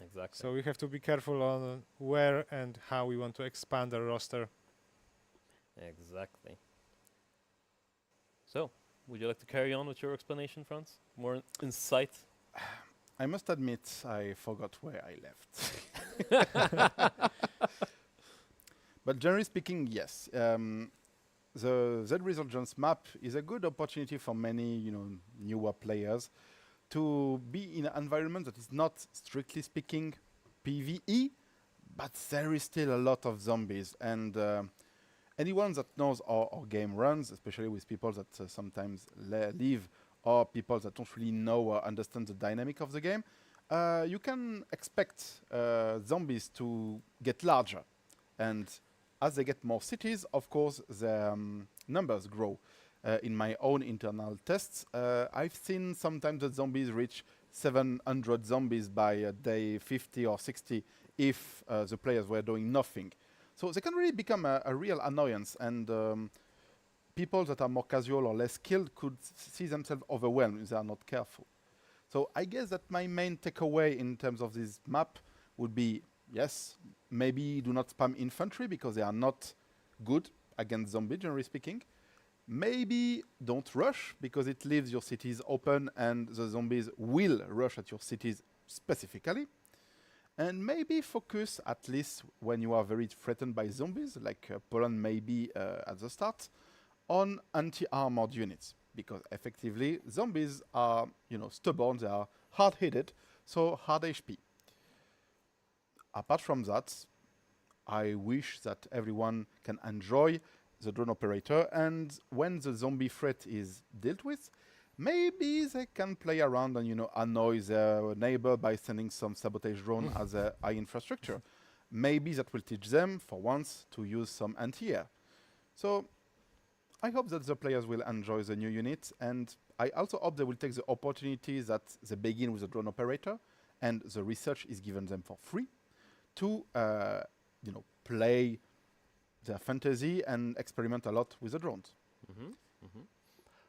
Exactly. So we have to be careful on where and how we want to expand our roster. Exactly. So, would you like to carry on with your explanation, Franz? More insight? I must admit, I forgot where I left. But generally speaking, yes. The Z Resurgence map is a good opportunity for many, newer players to be in an environment that is not strictly speaking PvE, but there is still a lot of zombies. And anyone that knows how our game runs, especially with people that sometimes leave or people that don't really know or understand the dynamic of the game, you can expect zombies to get larger. And as they get more cities, of course, the numbers grow. In my own internal tests, I've seen sometimes that zombies reach 700 zombies by day 50 or 60 if the players were doing nothing. So they can really become a real annoyance, and people that are more casual or less skilled could see themselves overwhelmed if they are not careful. So I guess that my main takeaway in terms of this map would be, yes, maybe do not spam infantry because they are not good against zombies, generally speaking. Maybe don't rush because it leaves your cities open and the zombies will rush at your cities specifically. And maybe focus, at least when you are very threatened by zombies, like Poland may be at the start, on anti-armored units. Because effectively, zombies are, stubborn, they are hard-headed, so hard HP. Apart from that, I wish that everyone can enjoy the drone operator, and when the zombie threat is dealt with, maybe they can play around and annoy their neighbor by sending some sabotage drone as a high infrastructure. Maybe that will teach them, for once, to use some anti-air. So I hope that the players will enjoy the new unit, and I also hope they will take the opportunity that they begin with the drone operator, and the research is given them for free to play their fantasy and experiment a lot with the drones. Mm-hmm. Mm-hmm.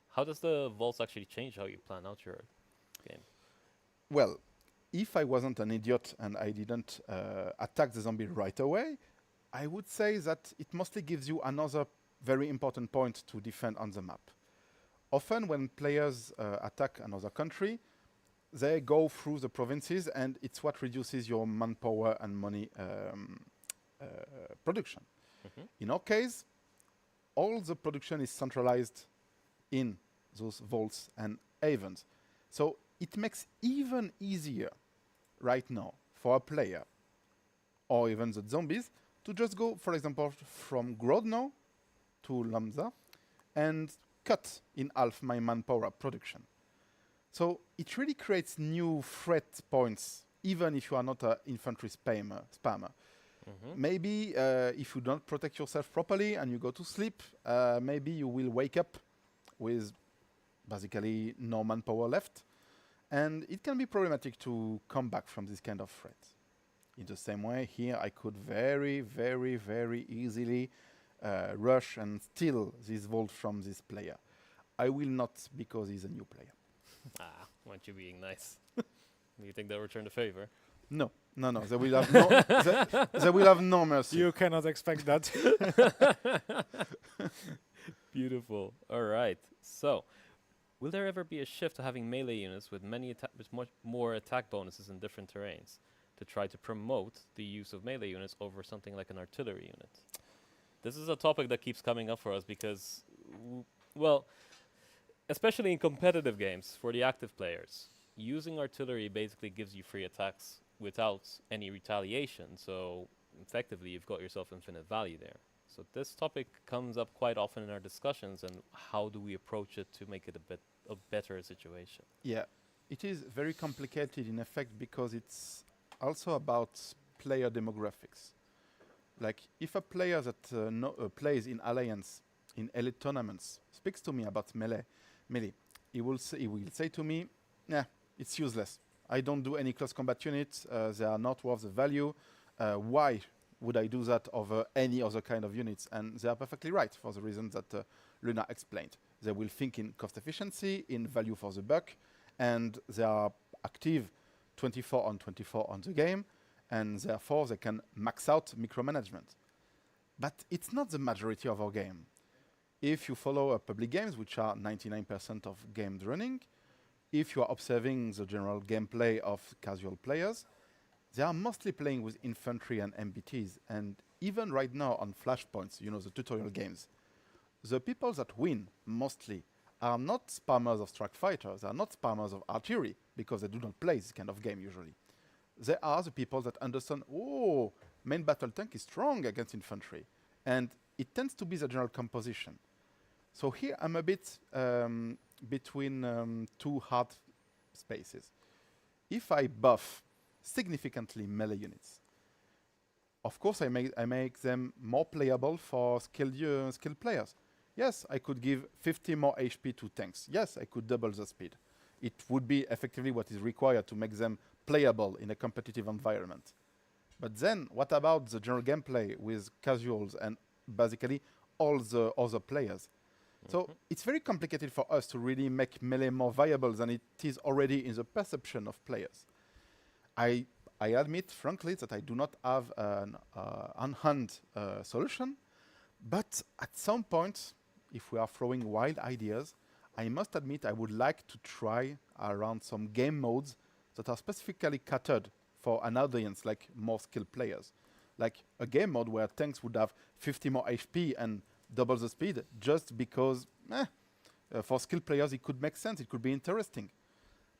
How does the vaults actually change how you plan out your game? Well, if I wasn't an idiot and I didn't attack the zombie right away, I would say that it mostly gives you another very important point to defend on the map. Often when players attack another country, they go through the provinces, and it's what reduces your manpower and money production. Mm-hmm. In our case, all the production is centralized in those vaults and havens. So it makes even easier right now for a player, or even the zombies, to just go, for example, from Grodno to Lamza and cut in half my manpower production. So it really creates new threat points, even if you are not an infantry spammer. Mm-hmm. Maybe if you don't protect yourself properly and you go to sleep, maybe you will wake up with basically no manpower left. And it can be problematic to come back from this kind of threat. In the same way, here I could very, very, very easily rush and steal this vault from this player. I will not, because he's a new player. Aren't you being nice? Do you think they'll return the favor? No. They will have no. They will have no mercy. You cannot expect that. Beautiful. All right. So, will there ever be a shift to having melee units with with much more attack bonuses in different terrains to try to promote the use of melee units over something like an artillery unit? This is a topic that keeps coming up for us because, especially in competitive games for the active players, using artillery basically gives you free attacks without any retaliation. So effectively, you've got yourself infinite value there. So this topic comes up quite often in our discussions, and how do we approach it to make it a better situation? Yeah, it is very complicated in effect because it's also about player demographics. Like if a player that plays in Alliance, in elite tournaments, speaks to me about melee, he will say to me, "Nah, it's useless. I don't do any close combat units. They are not worth the value. Why would I do that over any other kind of units?" And they are perfectly right for the reasons that Luna explained. They will think in cost efficiency, in value for the buck, and they are active 24 on 24 on the game, and therefore they can max out micromanagement. But it's not the majority of our game. If you follow public games, which are 99% of games running, if you are observing the general gameplay of casual players, they are mostly playing with infantry and MBTs. And even right now on Flashpoints, you know, the tutorial games, the people that win mostly are not spammers of strike fighters, they are not spammers of artillery, because they do not play this kind of game usually. They are the people that understand, oh, main battle tank is strong against infantry. And it tends to be the general composition. So here I'm a bit between two hard spaces. If I buff significantly melee units, of course I make them more playable for skilled players. Yes, I could give 50 more HP to tanks. Yes, I could double the speed. It would be effectively what is required to make them playable in a competitive environment. But then, what about the general gameplay with casuals and basically all the other players? So it's very complicated for us to really make melee more viable than it is already in the perception of players. I admit, frankly, that I do not have an on-hand solution, but at some point, if we are throwing wild ideas, I must admit I would like to try around some game modes that are specifically catered for an audience like more skilled players. Like a game mode where tanks would have 50 more HP and double the speed, just because for skilled players it could make sense, it could be interesting.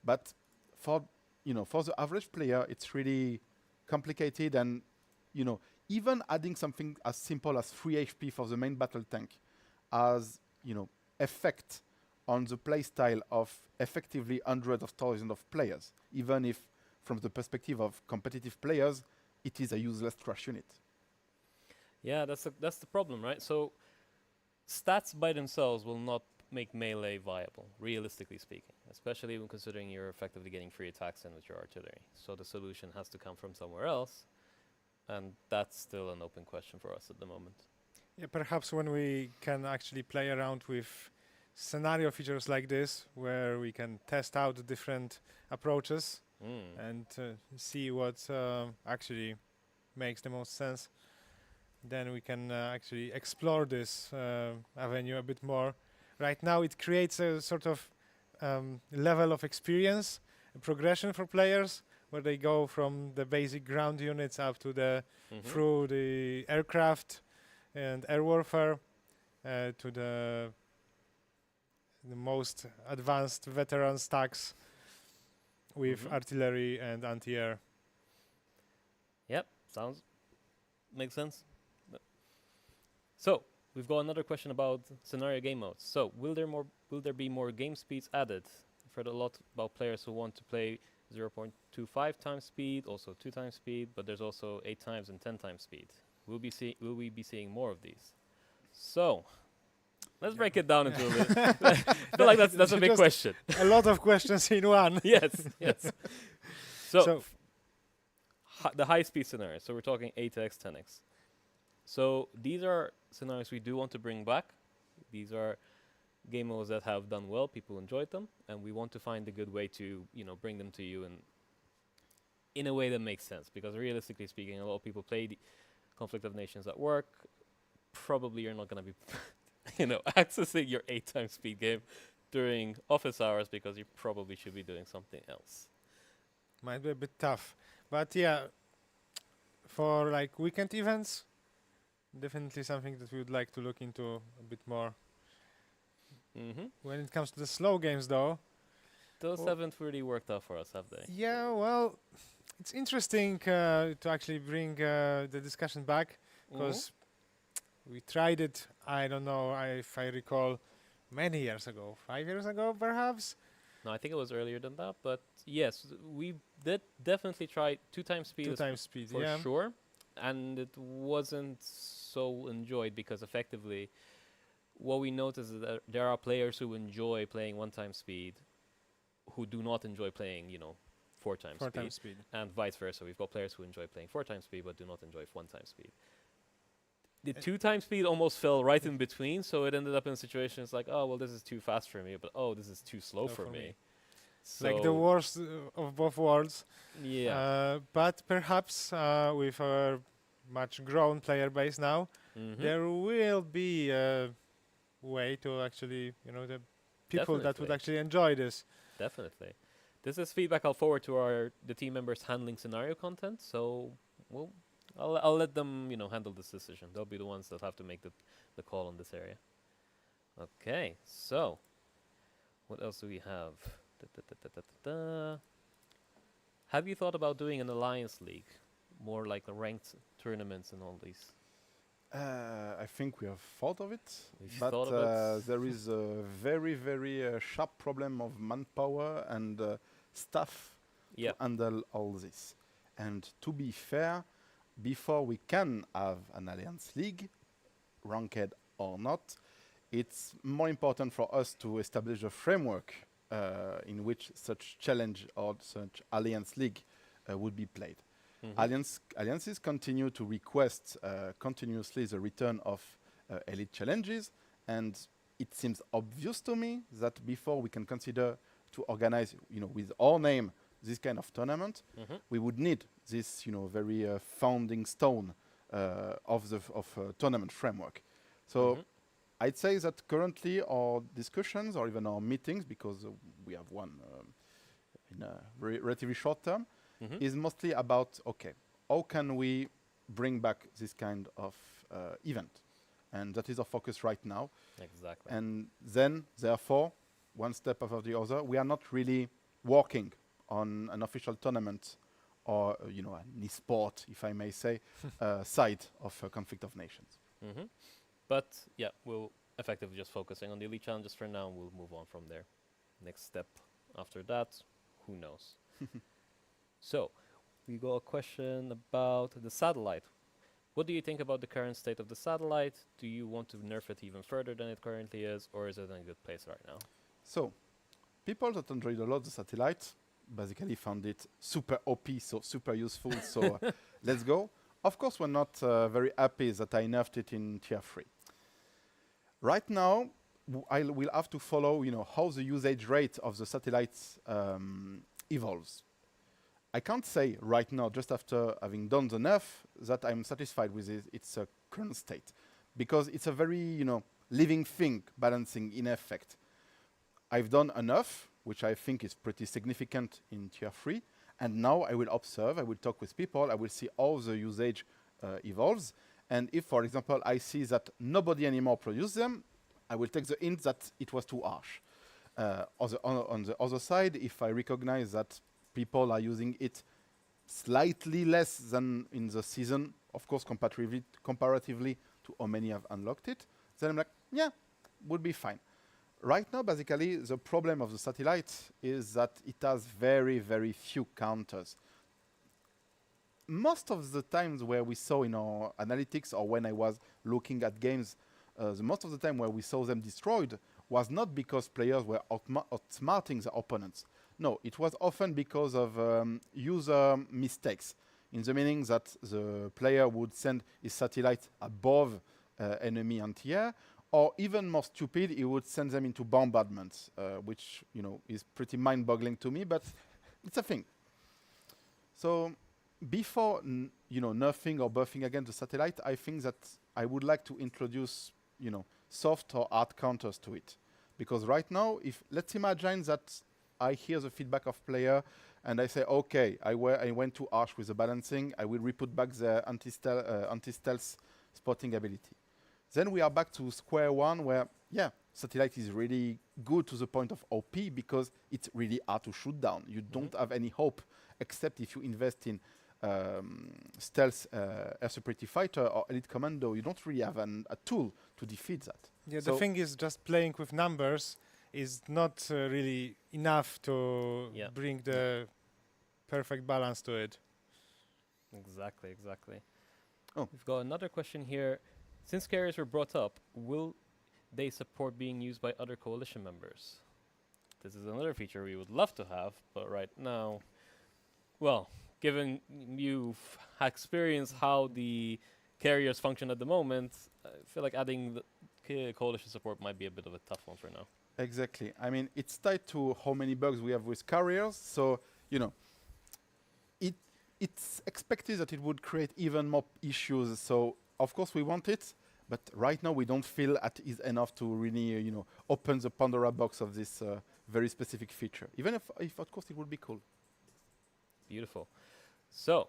But for the average player, it's really complicated, and even adding something as simple as 3 HP for the main battle tank has effect on the playstyle of effectively hundreds of thousands of players, even if from the perspective of competitive players it is a useless trash unit. Yeah, that's the problem, right? So stats by themselves will not make melee viable, realistically speaking, especially when considering you're effectively getting free attacks in with your artillery. So the solution has to come from somewhere else, and that's still an open question for us at the moment. Yeah, perhaps when we can actually play around with scenario features like this, where we can test out different approaches and see what actually makes the most sense, then we can actually explore this avenue a bit more. Right now it creates a sort of level of experience, a progression for players, where they go from the basic ground units up to the through the aircraft and air warfare to the most advanced veteran stacks with artillery and anti-air. Yep, makes sense. So we've got another question about scenario game modes. So will there be more game speeds added? I've heard a lot about players who want to play 0.25 times speed, also 2 times speed, but there's also 8 times and 10 times speed. Will we be seeing more of these? So let's break it down into a bit. I feel like that's a big question. A lot of questions in one. Yes. So the high-speed scenarios. So we're talking 8x, 10x. So these are scenarios we do want to bring back. These are game modes that have done well, people enjoyed them, and we want to find a good way to bring them to you in a way that makes sense. Because realistically speaking, a lot of people play the Conflict of Nations at work. Probably you're not going to be accessing your 8 times speed game during office hours, because you probably should be doing something else. Might be a bit tough, but yeah, for like weekend events, definitely something that we would like to look into a bit more. When it comes to the slow games, though, those haven't really worked out for us, have they? Yeah, well, it's interesting to actually bring the discussion back, because we tried it, I don't know if I recall, many years ago, 5 years ago perhaps? No, I think it was earlier than that, but yes, we did definitely try 2 times speed. 2 times speed, for sure, and it wasn't so enjoyed, because effectively what we noticed is that there are players who enjoy playing 1 time speed who do not enjoy playing 4 times speed, and vice versa. We've got players who enjoy playing 4 times speed but do not enjoy 1 time speed. The 2 times speed almost fell right in between, so it ended up in situations like, oh well, this is too fast for me, but oh, this is too slow for me. like the worst of both worlds. Yeah. But perhaps with our much grown player base now, there will be a way to actually, the people that would Definitely. actually enjoy this. Definitely. This is feedback I'll forward to the team members handling scenario content. So we'll I'll let them handle this decision. They'll be the ones that have to make the call on this area. Okay. So what else do we have? Have you thought about doing an alliance league, more like the ranked tournaments and all these? I think we have thought of it, We've but thought of it. there is a very, very sharp problem of manpower and staff Yeah. to handle all this. And to be fair, before we can have an Alliance League, ranked or not, it's more important for us to establish a framework in which such challenge or such Alliance League would be played. Alliances continue to request continuously the return of elite challenges, and it seems obvious to me that before we can consider to organize, with our name, this kind of tournament, we would need this, very founding stone of the tournament framework. So I'd say that currently our discussions or even our meetings, because we have one in a relatively short term, is mostly about, okay, how can we bring back this kind of event? And that is our focus right now. Exactly. And then, therefore, one step after the other, we are not really working on an official tournament or, an e-sport, if I may say, side of Conflict of Nations. But yeah, we'll effectively just focusing on the elite challenges for now, and we'll move on from there. Next step after that, who knows? So, we got a question about the satellite. What do you think about the current state of the satellite? Do you want to nerf it even further than it currently is, or is it in a good place right now? So, people that enjoyed a lot the satellite basically found it super OP, so super useful, so let's go. Of course, we're not very happy that I nerfed it in tier 3. Right now, I will have to follow, how the usage rate of the satellites evolves. I can't say right now, just after having done the nerf, that I'm satisfied with its current state, because it's a very, living thing, balancing in effect. I've done enough, which I think is pretty significant in tier 3, and now I will observe, I will talk with people, I will see how the usage evolves, and if, for example, I see that nobody anymore produces them, I will take the hint that it was too harsh. On the other side, if I recognize that people are using it slightly less than in the season, of course, comparatively to how many have unlocked it, then I'm like, yeah, would be fine. Right now, basically, the problem of the satellite is that it has very, very few counters. Most of the times where we saw in our analytics or when I was looking at games, the most of the time where we saw them destroyed was not because players were outsmarting the opponents. No, it was often because of user mistakes, in the meaning that the player would send his satellite above enemy anti-air, or even more stupid, he would send them into bombardments, which is pretty mind-boggling to me, but it's a thing. So before nerfing or buffing again the satellite, I think that I would like to introduce soft or hard counters to it, because right now, let's imagine that I hear the feedback of player and I say, okay, I went too harsh with the balancing, I will re-put back the anti-stealth spotting ability. Then we are back to square one where, yeah, satellite is really good to the point of OP because it's really hard to shoot down. You don't have any hope except if you invest in stealth air superiority fighter or elite commando. You don't really have a tool to defeat that. Yeah, so the thing is just playing with numbers is not really enough to bring the perfect balance to it. Exactly. Oh. We've got another question here. Since carriers were brought up, will they support being used by other coalition members? This is another feature we would love to have, but right now, well, given you've experienced how the carriers function at the moment, I feel like adding the coalition support might be a bit of a tough one for now. Exactly. I mean, it's tied to how many bugs we have with carriers. So, you know, it's expected that it would create even more issues. So, of course, we want it. But right now, we don't feel it is enough to really, open the Pandora box of this very specific feature. Even if, of course, it would be cool. Beautiful. So,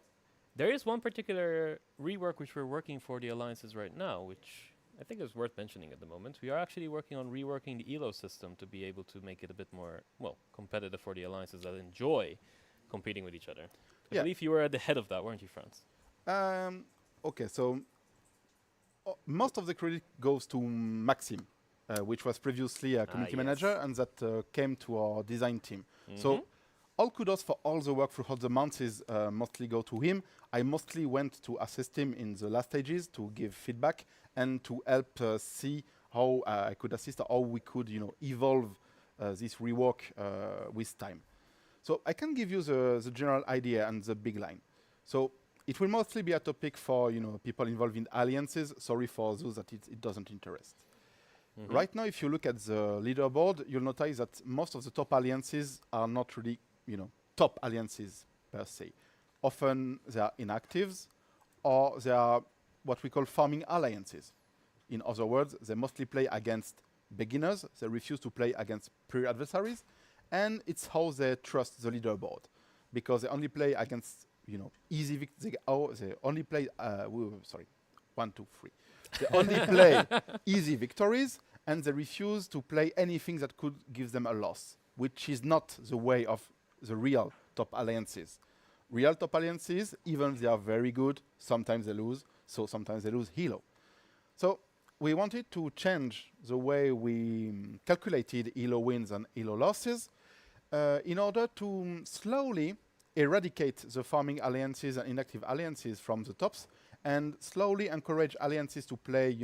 there is one particular rework which we're working for the alliances right now, which I think is worth mentioning at the moment. We are actually working on reworking the ELO system to be able to make it a bit more, competitive for the alliances that enjoy competing with each other. I believe you were at the head of that, weren't you, Franz? Okay, so most of the credit goes to Maxim, which was previously a community manager, and that came to our design team. So all kudos for all the work throughout the months is mostly go to him. I mostly went to assist him in the last stages to give feedback and to help see how I could assist, or how we could, evolve this rework with time. So I can give you the general idea and the big line. So it will mostly be a topic for people involved in alliances. Sorry for those that it doesn't interest. Right now, if you look at the leaderboard, you'll notice that most of the top alliances are not really top alliances per se. Often they are inactives, or they are what we call farming alliances. In other words, they mostly play against beginners. They refuse to play against prior adversaries, and it's how they trust the leaderboard, because they only play against easy they only play 1, 2, 3. They only play easy victories, and they refuse to play anything that could give them a loss, which is not the way of the real top alliances. Real top alliances, even if they are very good, sometimes they lose, so sometimes they lose Hilo. So we wanted to change the way we calculated Hilo wins and Hilo losses in order to slowly eradicate the farming alliances and inactive alliances from the tops, and slowly encourage alliances to play,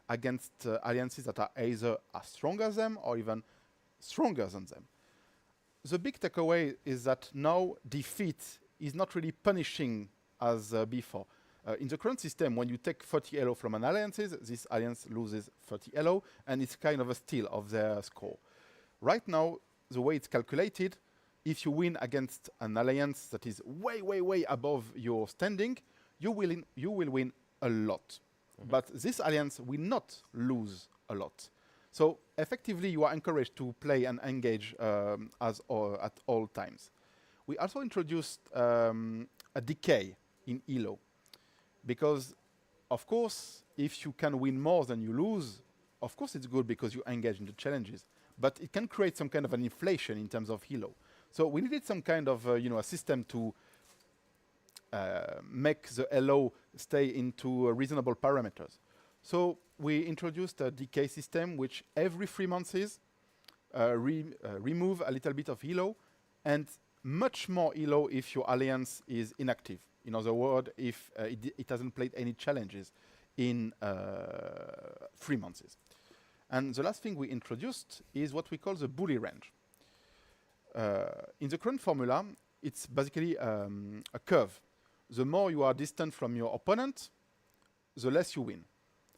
against alliances that are either as strong as them or even stronger than them. The big takeaway is that now defeat is not really punishing as before. In the current system, when you take 30 elo from an alliance, this alliance loses 30 elo, and it's kind of a steal of their score. Right now, the way it's calculated, if you win against an alliance that is way, way, way above your standing, you will win a lot. But this alliance will not lose a lot. So effectively, you are encouraged to play and engage at all times. We also introduced a decay in Elo, because, of course, if you can win more than you lose, of course it's good because you engage in the challenges. But it can create some kind of an inflation in terms of Elo. So we needed some kind of a system to make the Elo stay into reasonable parameters. So we introduced a decay system, which every 3 months remove a little bit of Elo, and much more Elo if your alliance is inactive. In other words, if it hasn't played any challenges in 3 months. And the last thing we introduced is what we call the bully range. In the current formula, it's basically a curve. The more you are distant from your opponent, the less you win.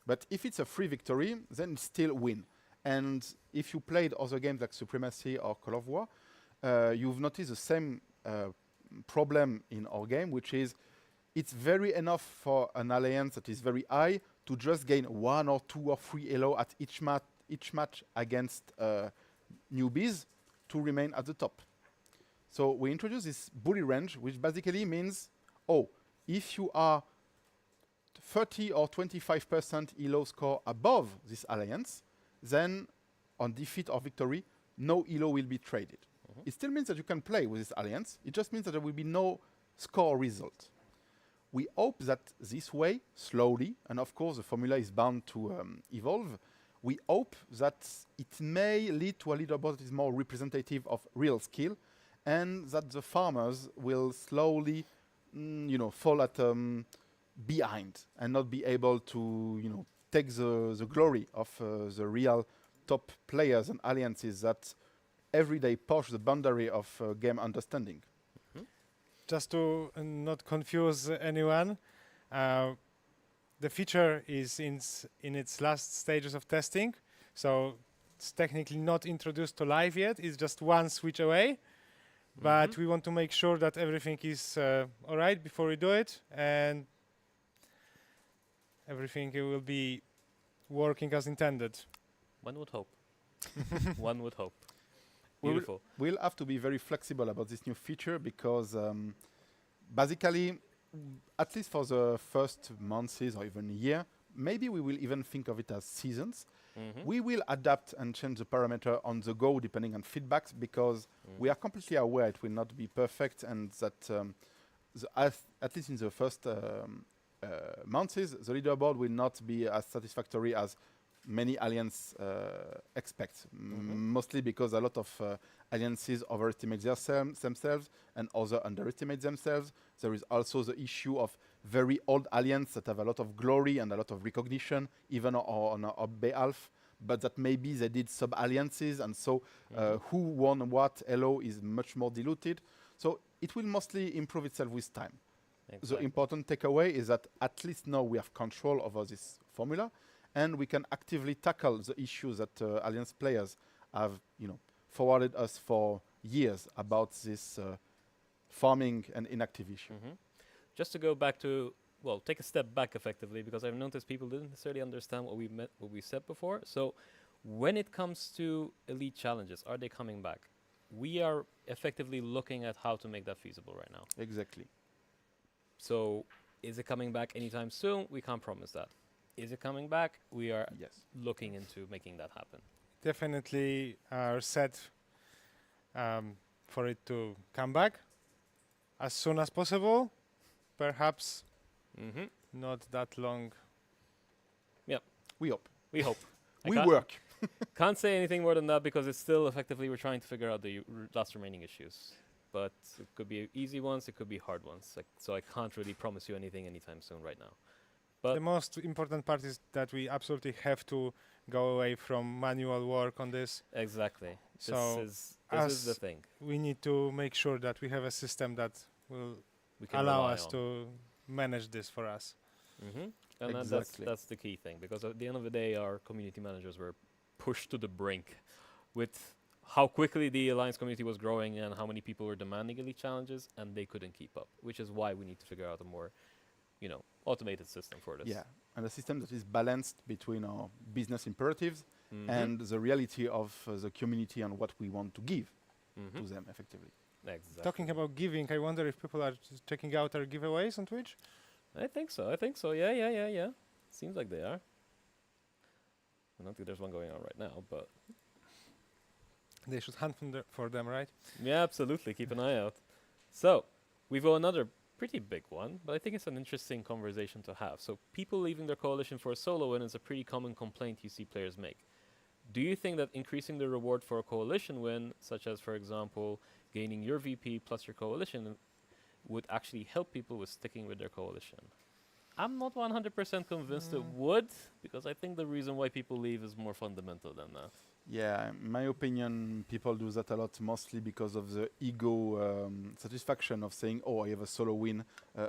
But if it's a free victory, then it's still win. And if you played other games like Supremacy or Call of War, you've noticed the same problem in our game, which is it's very enough for an alliance that is very high to just gain 1 or 2 or 3 elo at each match against newbies to remain at the top. So we introduce this bully range, which basically means, if you are 30 or 25% elo score above this alliance, then on defeat or victory, no elo will be traded. It still means that you can play with this alliance. It just means that there will be no score result. We hope that this way, slowly, and of course the formula is bound to evolve, we hope that it may lead to a leaderboard that is more representative of real skill, and that the farmers will slowly, fall at behind and not be able to, take the glory of the real top players and alliances that every day push the boundary of game understanding. Just to not confuse anyone, the feature is in its last stages of testing, so it's technically not introduced to live yet. It's just one switch away, but we want to make sure that everything is all right before we do it, and everything will be working as intended. One would hope. One would hope. We will- Beautiful. We'll have to be very flexible about this new feature because basically, at least for the first months or even year, maybe we will even think of it as seasons. We will adapt and change the parameter on the go depending on feedbacks because we are completely aware it will not be perfect and that at least in the first months, the leaderboard will not be as satisfactory as many alliances expect. Mostly because a lot of alliances overestimate themselves and others underestimate themselves. There is also the issue of very old alliances that have a lot of glory and a lot of recognition, even on our behalf, but that maybe they did sub-alliances, and so who won what elo is much more diluted. So it will mostly improve itself with time. The important takeaway is that at least now we have control over this formula, and we can actively tackle the issues that alliance players have, forwarded us for years about this farming and inactive issue. Just to go back to, well, take a step back effectively, because I've noticed people didn't necessarily understand what we said before. So when it comes to elite challenges, are they coming back? We are effectively looking at how to make that feasible right now. Exactly. So is it coming back anytime soon? We can't promise that. Is it coming back? We are looking into making that happen. Definitely are set for it to come back as soon as possible. Perhaps not that long. We hope. We hope. We work. Can't say anything more than that because it's still effectively we're trying to figure out the last remaining issues. But it could be easy ones, it could be hard ones. So I can't really promise you anything anytime soon right now. But The most important part is that we absolutely have to go away from manual work on this. exactly. So This is the thing. We need to make sure that we have a system that will We can allow rely us on. to manage this for us. And Exactly. that's the key thing, because at the end of the day, our community managers were pushed to the brink with how quickly the Alliance community was growing and how many people were demanding elite challenges, and they couldn't keep up, which is why we need to figure out a more, automated system for this. Yeah, and a system that is balanced between our business imperatives and the reality of the community and what we want to give to them effectively. Exactly. Talking about giving, I wonder if people are checking out our giveaways on Twitch. I think so. Yeah. Seems like they are. I don't think there's one going on right now, but They should hunt for them, right? yeah, absolutely. Keep an eye out. So, we've got another pretty big one, but I think it's an interesting conversation to have. So, people leaving their coalition for a solo win is a pretty common complaint you see players make. Do you think that increasing the reward for a coalition win, such as, for example, gaining your VP plus your coalition, would actually help people with sticking with their coalition? I'm not 100% convinced it would, because I think the reason why people leave is more fundamental than that. Yeah, in my opinion, people do that a lot, mostly because of the ego satisfaction of saying, "Oh, I have a solo win.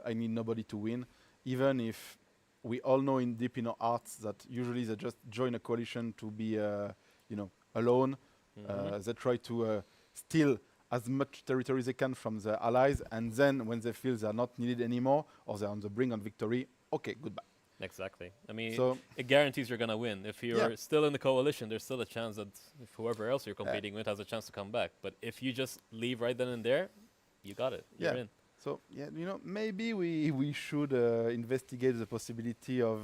I need nobody to win." Even if we all know deep in our hearts that usually they just join a coalition to be, alone. They try to steal as much territory they can from their allies, and then when they feel they are not needed anymore or they're on the brink of victory, okay, goodbye. Exactly. I mean, So it guarantees you're going to win. If you're still in the coalition, there's still a chance that if whoever else you're competing with has a chance to come back. But if you just leave right then and there, you got it. You're in. So maybe we should investigate the possibility of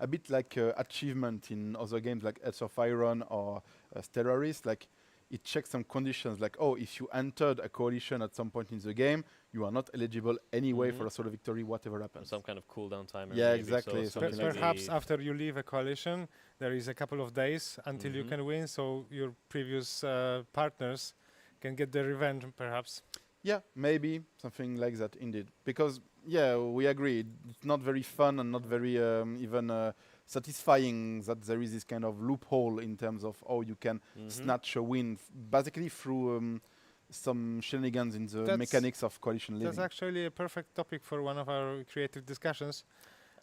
a bit like achievement in other games like Hearts of Iron or Stellaris. Like it checks some conditions, like if you entered a coalition at some point in the game, you are not eligible anyway for a solo victory, whatever happens. Some kind of cooldown timer. Yeah, maybe. exactly. So Something like Perhaps after you leave a coalition, there is a couple of days until you can win, so your previous partners can get their revenge, perhaps. Yeah, maybe something like that, indeed. Because we agree, it's not very fun and not very even satisfying that there is this kind of loophole in terms of you can snatch a win, basically through some shenanigans in the mechanics of coalition living. That's actually a perfect topic for one of our creative discussions.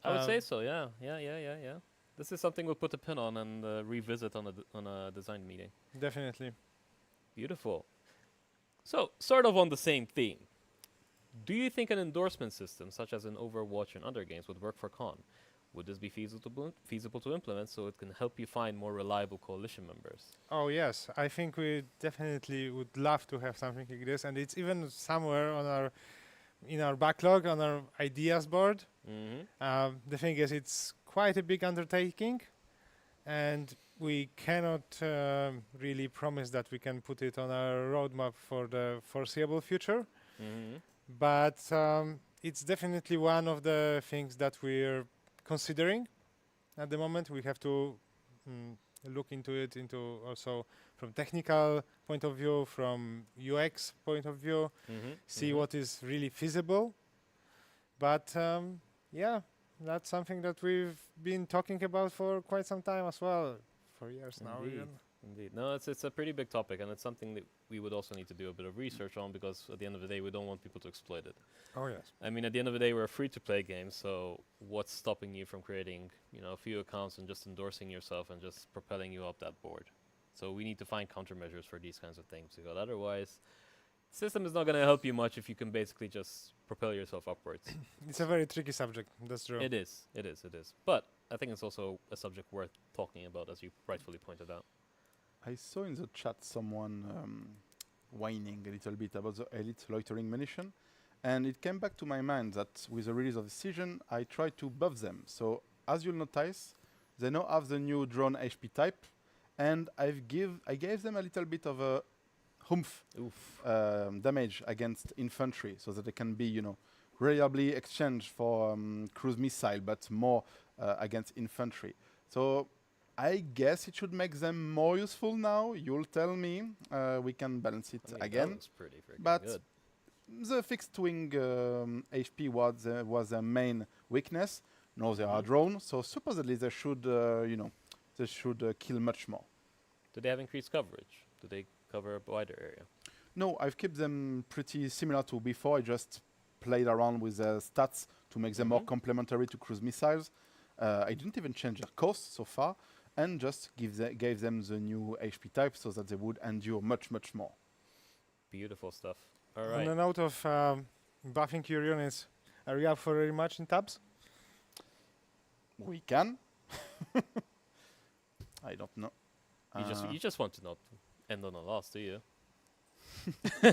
I would say so. Yeah. This is something we'll put a pin on and revisit on a design meeting. Definitely. Beautiful. So, sort of on the same theme. Do you think an endorsement system, such as in Overwatch and other games, would work for Con? Would this be feasible to implement so it can help you find more reliable coalition members? Oh yes, I think we definitely would love to have something like this, and it's even somewhere on in our backlog on our ideas board. The thing is, it's quite a big undertaking, and we cannot really promise that we can put it on our roadmap for the foreseeable future. But it's definitely one of the things that we're considering at the moment. We have to look into it also from technical point of view, from UX point of view, see what is really feasible. But yeah, that's something that we've been talking about for quite some time as well, for years now. Indeed. No, it's a pretty big topic, and it's something that we would also need to do a bit of research on, because at the end of the day, we don't want people to exploit it. Oh yes. I mean, at the end of the day, we're a free-to-play game, so what's stopping you from creating, a few accounts and just endorsing yourself and just propelling you up that board? So we need to find countermeasures for these kinds of things, because otherwise, the system is not going to help you much if you can basically just propel yourself upwards. It's a very tricky subject, that's true. It is. But I think it's also a subject worth talking about, as you rightfully pointed out. I saw in the chat someone whining a little bit about the elite loitering munition, and it came back to my mind that with the release of the season, I tried to buff them. So as you'll notice, they now have the new drone HP type, and I gave them a little bit of a oomph damage against infantry, so that they can be, reliably exchanged for cruise missile, but more against infantry. So I guess it should make them more useful now. You'll tell me. We can balance it again. That looks pretty freaking but good. The fixed wing HP was their main weakness. Now they are drones, so supposedly they should, kill much more. Do they have increased coverage? Do they cover a wider area? No, I've kept them pretty similar to before. I just played around with the stats to make them more complementary to cruise missiles. I didn't even change their cost so far, and just gave them the new HP type so that they would endure much, much more. Beautiful stuff. All right. On the note of buffing your units, are you up for a rematch in tabs? We can. I don't know. You just want to not end on a loss, do you?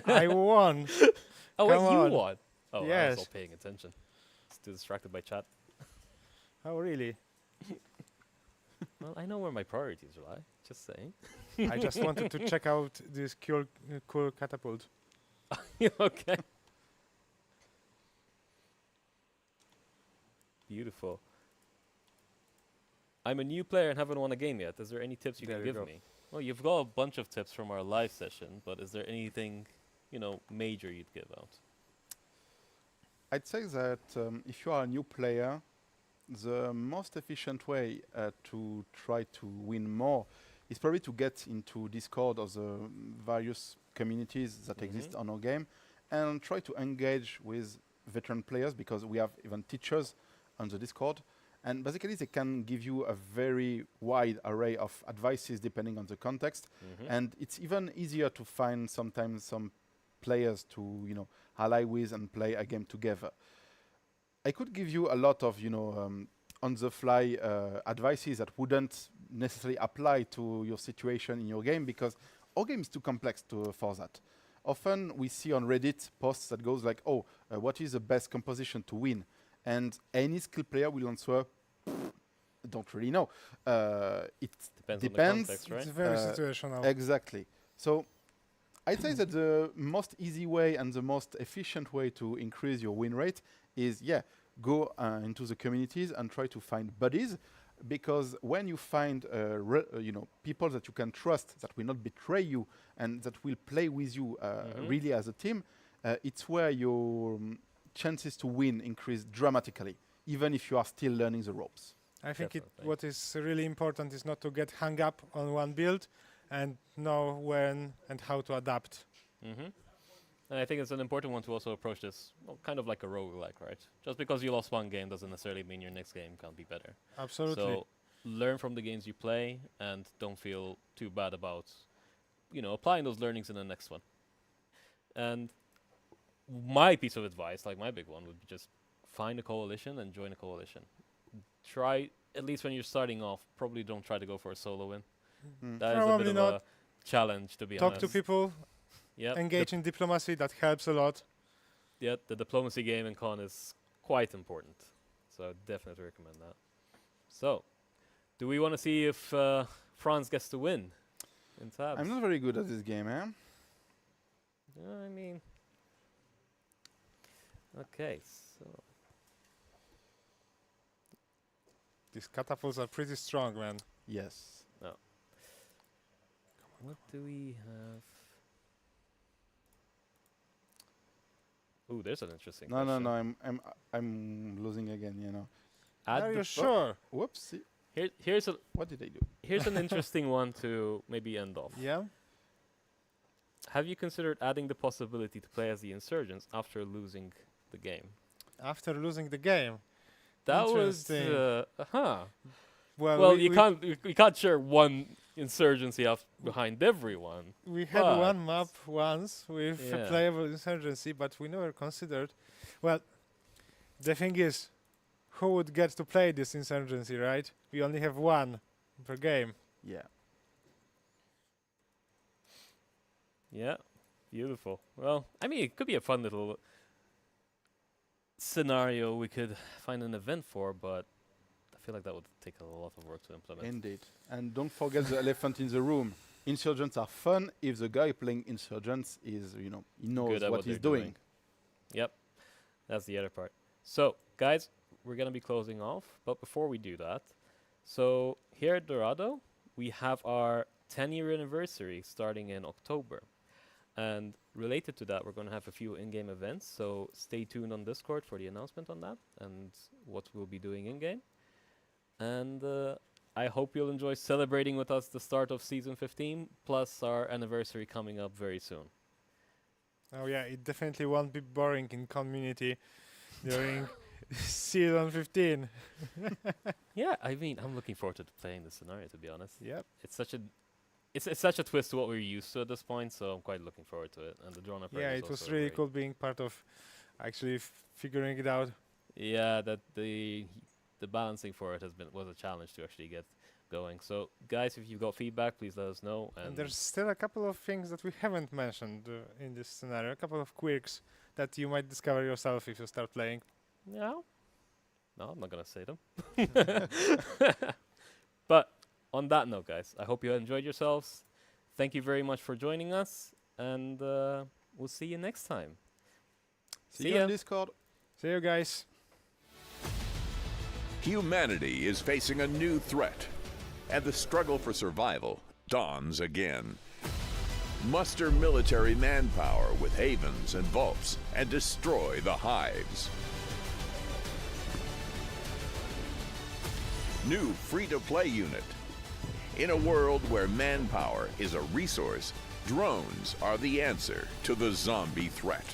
I won. Oh, Come wait, on. you won. Oh, I Yes. was all paying attention. It's too distracted by chat. Oh, really? Well, I know where my priorities lie. Just saying. I just wanted to check out this cool catapult. Okay. Beautiful. I'm a new player and haven't won a game yet. Is there any tips you There can you give go. me? Well, you've got a bunch of tips from our live session, but is there anything, major you'd give out? I'd say that if you are a new player, the most efficient way to try to win more is probably to get into Discord or the various communities that exist on our game and try to engage with veteran players, because we have even teachers on the Discord. And basically, they can give you a very wide array of advices depending on the context. And it's even easier to find sometimes some players to, ally with and play a game together. I could give you a lot of, on-the-fly advices that wouldn't necessarily apply to your situation in your game, because our game is too complex for that. Often we see on Reddit posts that goes like, what is the best composition to win? And any skilled player will answer, don't really know. It Depends on the context, right? It's very situational. Exactly. So I'd say that the most easy way and the most efficient way to increase your win rate is, go into the communities and try to find buddies, because when you find people that you can trust, that will not betray you and that will play with you really as a team, it's where your chances to win increase dramatically, even if you are still learning the ropes. I think Definitely. what is really important is not to get hung up on one build and know when and how to adapt. And I think it's an important one to also approach this kind of like a roguelike, right? Just because you lost one game doesn't necessarily mean your next game can't be better. Absolutely. So learn from the games you play and don't feel too bad about, applying those learnings in the next one. And my piece of advice, like my big one, would be just find a coalition and join a coalition. Try, at least when you're starting off, probably don't try to go for a solo win. That is a Probably bit of a challenge, to be Talk honest. to people, Yep. engage in diplomacy, that helps a lot. Yeah, the diplomacy game in con is quite important. So I definitely recommend that. So, do we want to see if France gets to win in tabs? I'm not very good at this game, eh? I mean... Okay, so... These catapults are pretty strong, man. Yes. What do we have? Ooh, there's an interesting No, question. I'm losing again, you know. Add Are the you sure? Whoops. Here's What did I do? here's an interesting one to maybe end off. Yeah. Have you considered adding the possibility to play as the insurgents after losing the game? After losing the game. That was Interesting. Well, we you can't share one insurgency behind everyone. We had But- one map once with a Yeah. playable insurgency, but we never considered. Well, the thing is, who would get to play this insurgency, right? We only have one per game. Yeah. Yeah, beautiful. Well, I mean, it could be a fun little scenario we could find an event for, but I feel like that would take a lot of work to implement. Indeed. And don't forget the elephant in the room. Insurgents are fun if the guy playing insurgents is, he knows Good at what what he's they're doing. Yep, that's the other part. So, guys, we're going to be closing off, but before we do that, so here at Dorado, we have our 10-year anniversary starting in October. And related to that, we're going to have a few in-game events, so stay tuned on Discord for the announcement on that and what we'll be doing in-game. And I hope you'll enjoy celebrating with us the start of Season 15, plus our anniversary coming up very soon. Oh yeah, it definitely won't be boring in community during season 15. Yeah, I mean, I'm looking forward to playing this scenario, to be honest. Yep. It's such a twist to what we're used to at this point, so I'm quite looking forward to it. And the drone operator Yeah, is it was also really great. cool being part of actually figuring it out. Yeah, that the balancing for it was a challenge to actually get going. So, guys, if you've got feedback, please let us know. And there's still a couple of things that we haven't mentioned in this scenario, a couple of quirks that you might discover yourself if you start playing. No, I'm not gonna say them. But on that note, guys, I hope you enjoyed yourselves. Thank you very much for joining us, and we'll see you next time. See See you ya. on Discord. See you guys. Humanity is facing a new threat, and the struggle for survival dawns again. Muster military manpower with havens and vaults and destroy the hives. New free-to-play unit. In a world where manpower is a resource, drones are the answer to the zombie threat.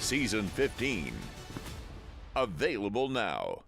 Season 15. Available now.